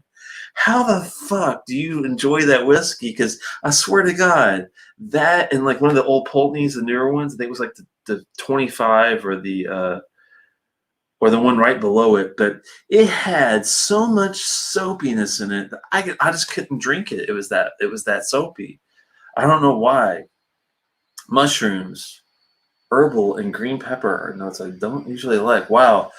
how the fuck do you enjoy that whiskey? Because I swear to God, that and like one of the old Pultneys, the newer ones, I think it was like the 25 or the one right below it, but it had so much soapiness in it that I just couldn't drink it. It was that soapy. I don't know why. Mushrooms, herbal, and green pepper are notes I don't usually like. Wow.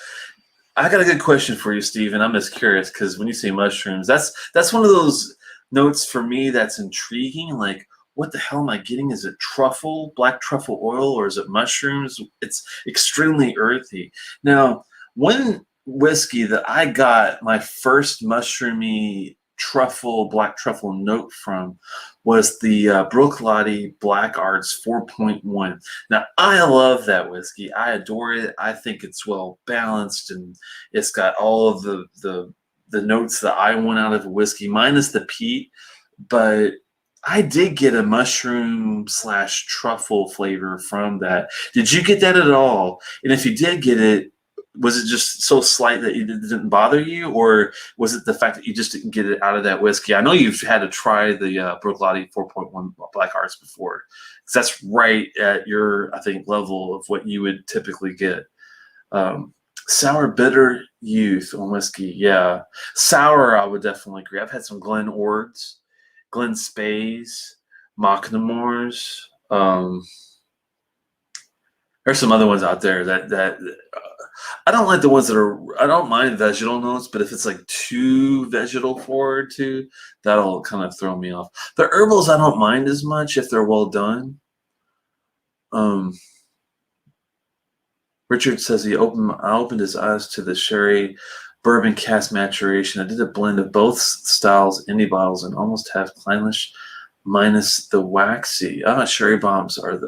I got a good question for you, Steve, and I'm just curious because when you say mushrooms, that's one of those notes for me that's intriguing. Like, what the hell am I getting? Is it truffle, black truffle oil, or is it mushrooms? It's extremely earthy. Now, one whiskey that I got my first mushroomy truffle, black truffle note from was the Bruichladdich Black Arts 4.1. Now, I love that whiskey. I adore it. I think it's well balanced and it's got all of the notes that I want out of a whiskey, minus the peat. But I did get a mushroom slash truffle flavor from that. Did you get that at all? And if you did get it, was it just so slight that it didn't bother you, or was it the fact that you just didn't get it out of that whiskey? I know you've had to try the Bruichladdich 4.1 Black Arts before, because that's right at your, I think, level of what you would typically get. Sour bitter youth on whiskey, yeah. Sour, I would definitely agree. I've had some Glen Ords, Glen Spays, Mocknamores. There's some other ones out there that I don't like the ones that are. I don't mind vegetal notes, but if it's like too vegetal forward, too, that'll kind of throw me off. The herbals I don't mind as much if they're well done. Um, Richard says I opened his eyes to the sherry bourbon cask maturation. I did a blend of both styles, indie bottles, and almost have Clynelish minus the waxy. Sherry bombs are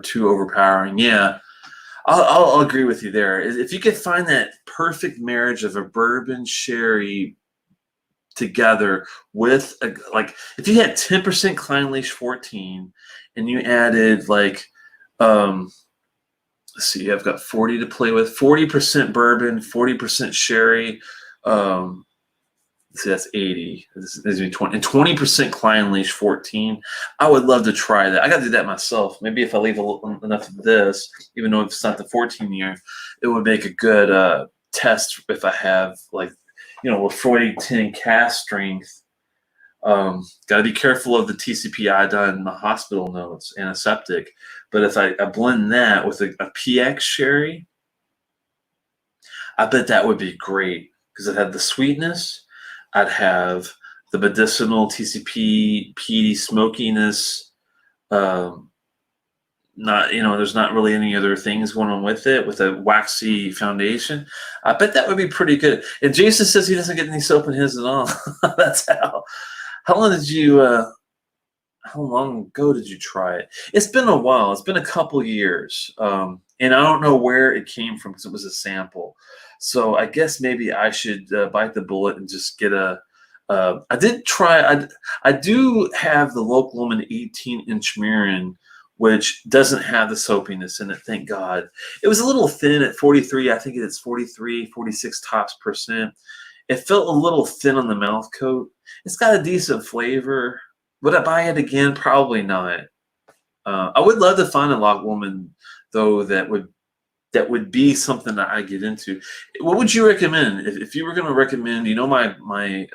too overpowering. Yeah, I'll agree with you there. If you could find that perfect marriage of a bourbon sherry together with like if you had 10% Clynelish 14 and you added like let's see, I've got 40 to play with, 40% bourbon, 40% sherry. Let's see, that's 80. This is 20 and 20% Clynelish 14. I would love to try that. I got to do that myself. Maybe if I leave enough of this, even though it's not the 14 year, it would make a good test if I have like, a 40-10 cast strength. Got to be careful of the TCP iodine in the hospital notes, antiseptic. But if I blend that with a PX sherry, I bet that would be great because it had the sweetness. I'd have the medicinal TCP peaty smokiness. There's not really any other things going on with it with a waxy foundation. I bet that would be pretty good. And Jason says he doesn't get any soap in his at all. That's how. How long did you? How long ago did you try it? It's been a while. It's been a couple years, and I don't know where it came from because it was a sample. So I guess maybe I should bite the bullet and just get a. I did try. I do have the Local Woman 18-inch Mirren, which doesn't have the soapiness in it. Thank God. It was a little thin at 43. I think it's 43, 46 tops percent. It felt a little thin on the mouth coat. It's got a decent flavor. Would I buy it again? Probably not. I would love to find a Lock Woman though that would be something that I get into. What would you recommend if you were going to recommend? My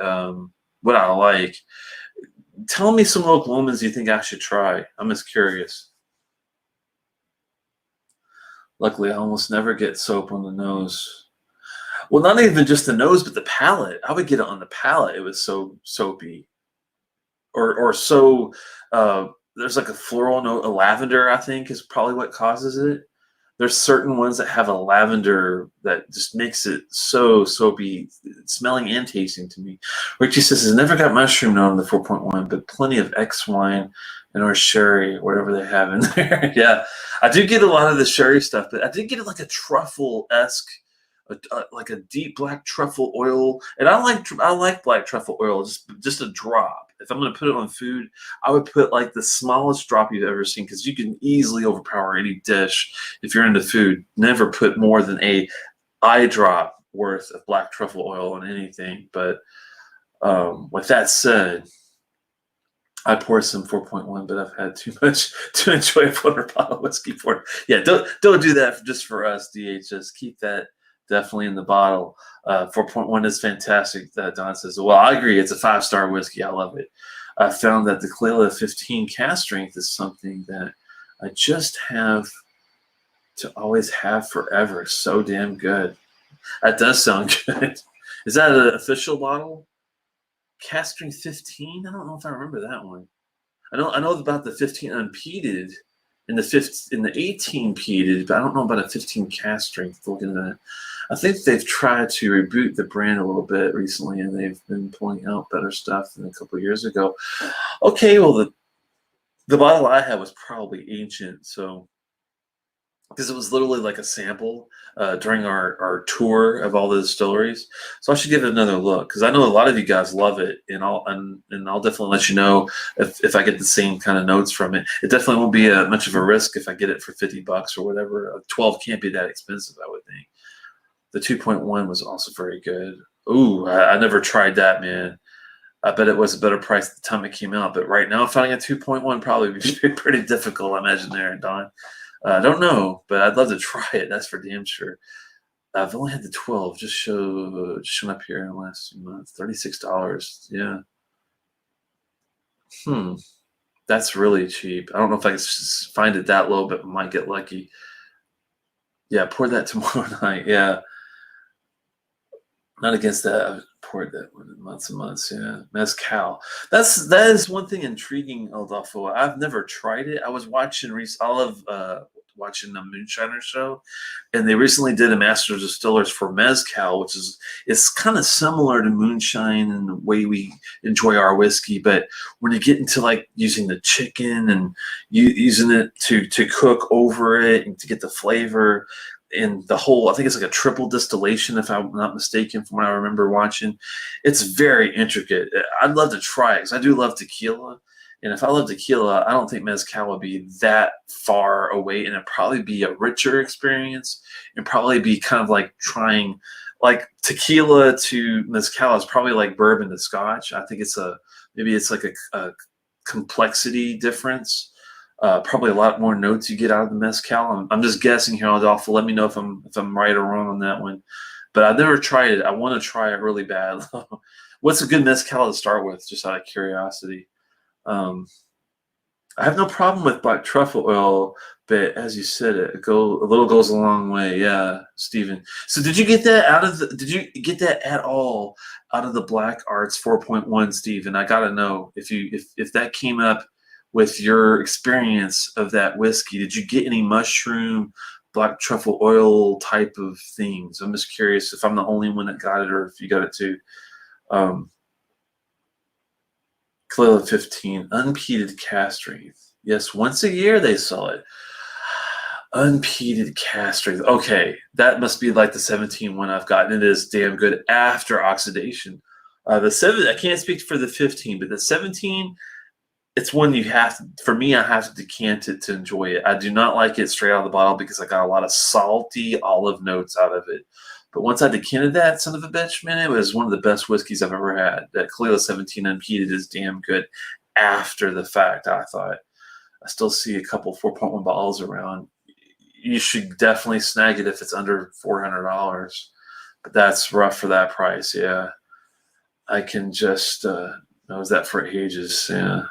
what I like. Tell me some Local Womans you think I should try. I'm just curious. Luckily, I almost never get soap on the nose. Well, not even just the nose, but the palate. I would get it on the palate. It was so soapy, or so. There's like a floral note, a lavender. I think is probably what causes it. There's certain ones that have a lavender that just makes it so soapy, smelling and tasting to me. Richie says has never got mushroom note on the 4.1, but plenty of X wine and or sherry, whatever they have in there. Yeah, I do get a lot of the sherry stuff, but I did get it like a truffle-esque. Like a deep black truffle oil, and I like black truffle oil, just a drop. If I'm going to put it on food, I would put like the smallest drop you've ever seen because you can easily overpower any dish if you're into food. Never put more than a eye drop worth of black truffle oil on anything. But With that said, I pour some 4.1, but I've had too much to enjoy a 400 bottle of whiskey for. Yeah, don't do that just for us, DHS. Keep that definitely in the bottle. 4.1 is fantastic. Don says, well, I agree. It's a 5-star whiskey. I love it. I found that the Clynelish 15 cast strength is something that I just have to always have forever. So damn good. That does sound good. Is that an official bottle? Cast strength 15? I don't know if I remember that one. I know about the 15 unpeated and the 18 peated, but I don't know about a 15 cast strength. Looking at that, I think they've tried to reboot the brand a little bit recently, and they've been pulling out better stuff than a couple of years ago. Okay, well the bottle I had was probably ancient, so because it was literally like a sample during our tour of all the distilleries. So I should give it another look because I know a lot of you guys love it, and I'll definitely let you know if I get the same kind of notes from it. It definitely won't be much of a risk if I get it for $50 or whatever. 12 can't be that expensive, I would think. The 2.1 was also very good. Ooh, I never tried that, man. I bet it was a better price at the time it came out, but right now finding a 2.1 probably would be pretty difficult, I imagine there, Don. I don't know, but I'd love to try it. That's for damn sure. I've only had the 12. Just shown up here in the last few months. $36. Yeah. That's really cheap. I don't know if I can find it that low, but I might get lucky. Yeah, pour that tomorrow night. Yeah. Not against that. I've poured that one in months and months. Yeah. Mezcal. That is one thing intriguing, Adolfo. I've never tried it. I was watching Olive watching the Moonshiner show, and they recently did a Masters Distillers for mezcal, which is it's kind of similar to moonshine in the way we enjoy our whiskey. But when you get into like using the chicken and using it to cook over it and to get the flavor and the whole, I think it's like a triple distillation, if I'm not mistaken, from what I remember watching. It's very intricate. I'd love to try it because I do love tequila. And if I love tequila, I don't think mezcal would be that far away, and it'd probably be a richer experience, and probably be kind of like trying, like tequila to mezcal is probably like bourbon to scotch. I think maybe it's like a complexity difference. Probably a lot more notes you get out of the mezcal. I'm just guessing here, Adolfo. Let me know if I'm right or wrong on that one. But I've never tried it. I want to try it really bad. What's a good mezcal to start with, just out of curiosity? Um, I have no problem with black truffle oil, but as you said, a little goes a long way. Yeah, Stephen. So did you get that did you get that at all out of the Black Arts 4.1, Stephen? I gotta know if that came up with your experience of that whiskey. Did you get any mushroom, black truffle oil type of things? I'm just curious if I'm the only one that got it or if you got it too. Um, Clynelish 15, unpeated cast strength. Yes, once a year they sell it. Unpeated cast strength. Okay, that must be like the 17 one I've gotten. It is damn good after oxidation. The 7, I can't speak for the 15, but the 17, it's one you have to, for me, I have to decant it to enjoy it. I do not like it straight out of the bottle because I got a lot of salty olive notes out of it. But once I decanted that son of a bitch, man, it was one of the best whiskeys I've ever had. That Clynelish 17 unpeated is damn good after the fact, I thought. I still see a couple 4.1 bottles around. You should definitely snag it if it's under $400. But that's rough for that price, yeah. I can just, knows that for ages, yeah.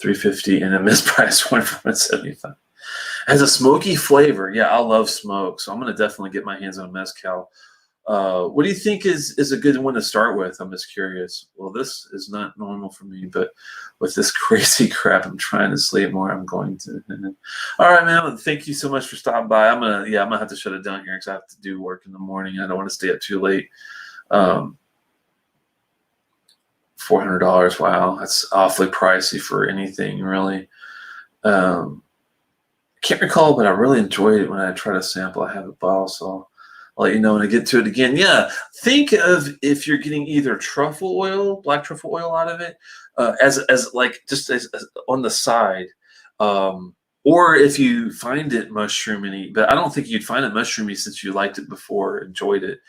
$350 and a mispriced one for $175. Has a smoky flavor. Yeah, I love smoke, so I'm gonna definitely get my hands on mezcal. What do you think is a good one to start with? I'm just curious. Well, this is not normal for me, but with this crazy crap, I'm trying to sleep more. I'm going to. All right, man. Thank you so much for stopping by. I'm gonna have to shut it down here because I have to do work in the morning. I don't want to stay up too late. $400. Wow, that's awfully pricey for anything, really. Can't recall, but I really enjoyed it when I tried to sample. I have a bottle, so I'll let you know when I get to it again. Yeah, think of if you're getting either truffle oil, black truffle oil out of it, as like just as on the side, or if you find it mushroomy, but I don't think you'd find it mushroomy since you liked it before, enjoyed it.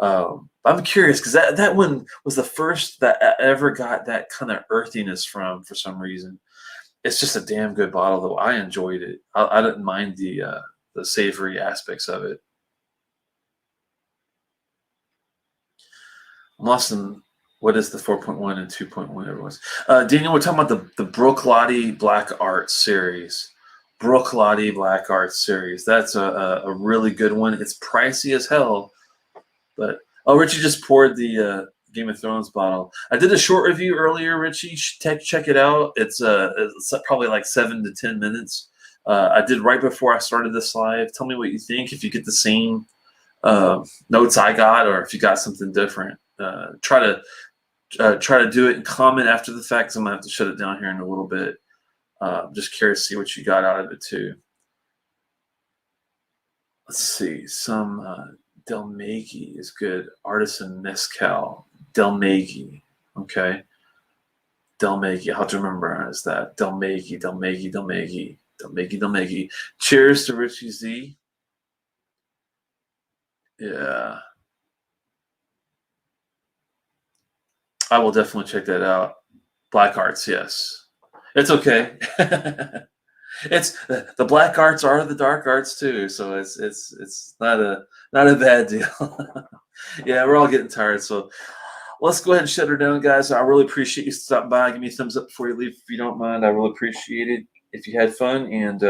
I'm curious because that one was the first that I ever got that kind of earthiness from for some reason. It's just a damn good bottle, though. I enjoyed it. I didn't mind the savory aspects of it. I'm lost in what is the 4.1 and 2.1 everyone's. Daniel, we're talking about the Brook Black Art series. Brook Black Art series. That's a really good one. It's pricey as hell, but Richie just poured the Game of Thrones bottle. I did a short review earlier, Richie. Check it out. It's probably like 7 to 10 minutes. I did right before I started this live. Tell me what you think. If you get the same notes I got, or if you got something different, try to do it and comment after the fact. 'Cause I'm gonna have to shut it down here in a little bit. Just curious to see what you got out of it too. Let's see. Some Delmegi is good. Artisan Mezcal. Delmegi. Okay. Delmegi. How to remember is that? Delmegi. Cheers to Richie Z. Yeah. I will definitely check that out. Black Arts, yes. It's okay. It's the black arts are the dark arts too, so it's not a bad deal. Yeah, we're all getting tired, so let's go ahead and shut her down, guys. I really appreciate you stopping by. Give me a thumbs up before you leave if you don't mind. I really appreciate it. If you had fun, and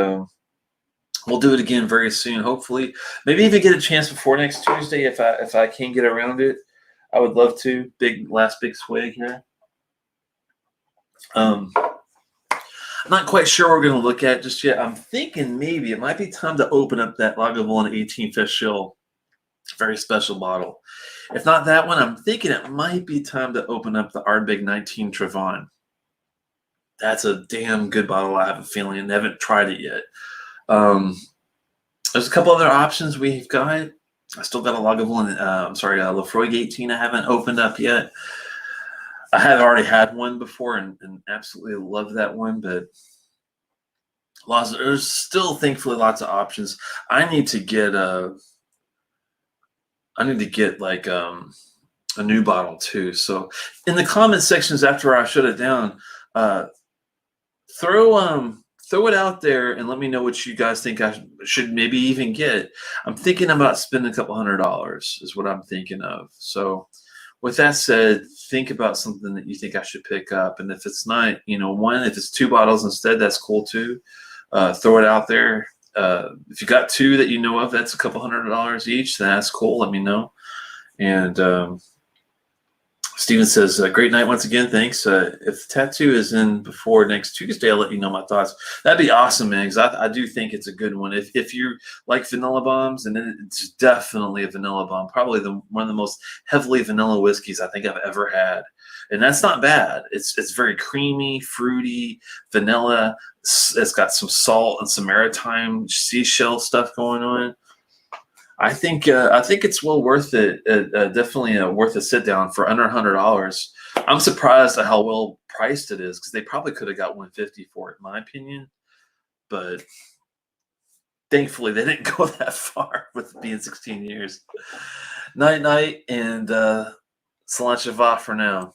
we'll do it again very soon. Hopefully, maybe even get a chance before next Tuesday if I can get around it. I would love to. Last big swig here. I'm not quite sure what we're going to look at just yet. I'm thinking maybe it might be time to open up that Lagavulin 18 Fischl very special bottle. If not that one, I'm thinking it might be time to open up the Ardbeg 19 Travan. That's a damn good bottle. I have a feeling. I haven't tried it yet. There's a couple other options we've got. I still got a Lagavulin, Laphroaig 18 I haven't opened up yet. I have already had one before and absolutely love that one, but there's still thankfully lots of options. I need to get like a new bottle too. So in the comment sections after I shut it down, throw it out there and let me know what you guys think I should maybe even get. I'm thinking about spending a couple $100 is what I'm thinking of. So with that said, think about something that you think I should pick up. And if it's not, if it's 2 bottles instead, that's cool too. Throw it out there. If you got 2 that you know of, that's a couple $100 each. That's cool. Let me know. And Steven says, great night once again. Thanks. If Tattoo is in before next Tuesday, I'll let you know my thoughts. That'd be awesome, man, because I do think it's a good one. If you like vanilla bombs, and it's definitely a vanilla bomb, probably one of the most heavily vanilla whiskeys I think I've ever had. And that's not bad. It's very creamy, fruity, vanilla. It's got some salt and some maritime seashell stuff going on. I think it's well worth it. Definitely worth a sit down for under $100. I'm surprised at how well priced it is because they probably could have got $150 for it, in my opinion. But thankfully, they didn't go that far with it being 16 years. Night, and Salat Shavah for now.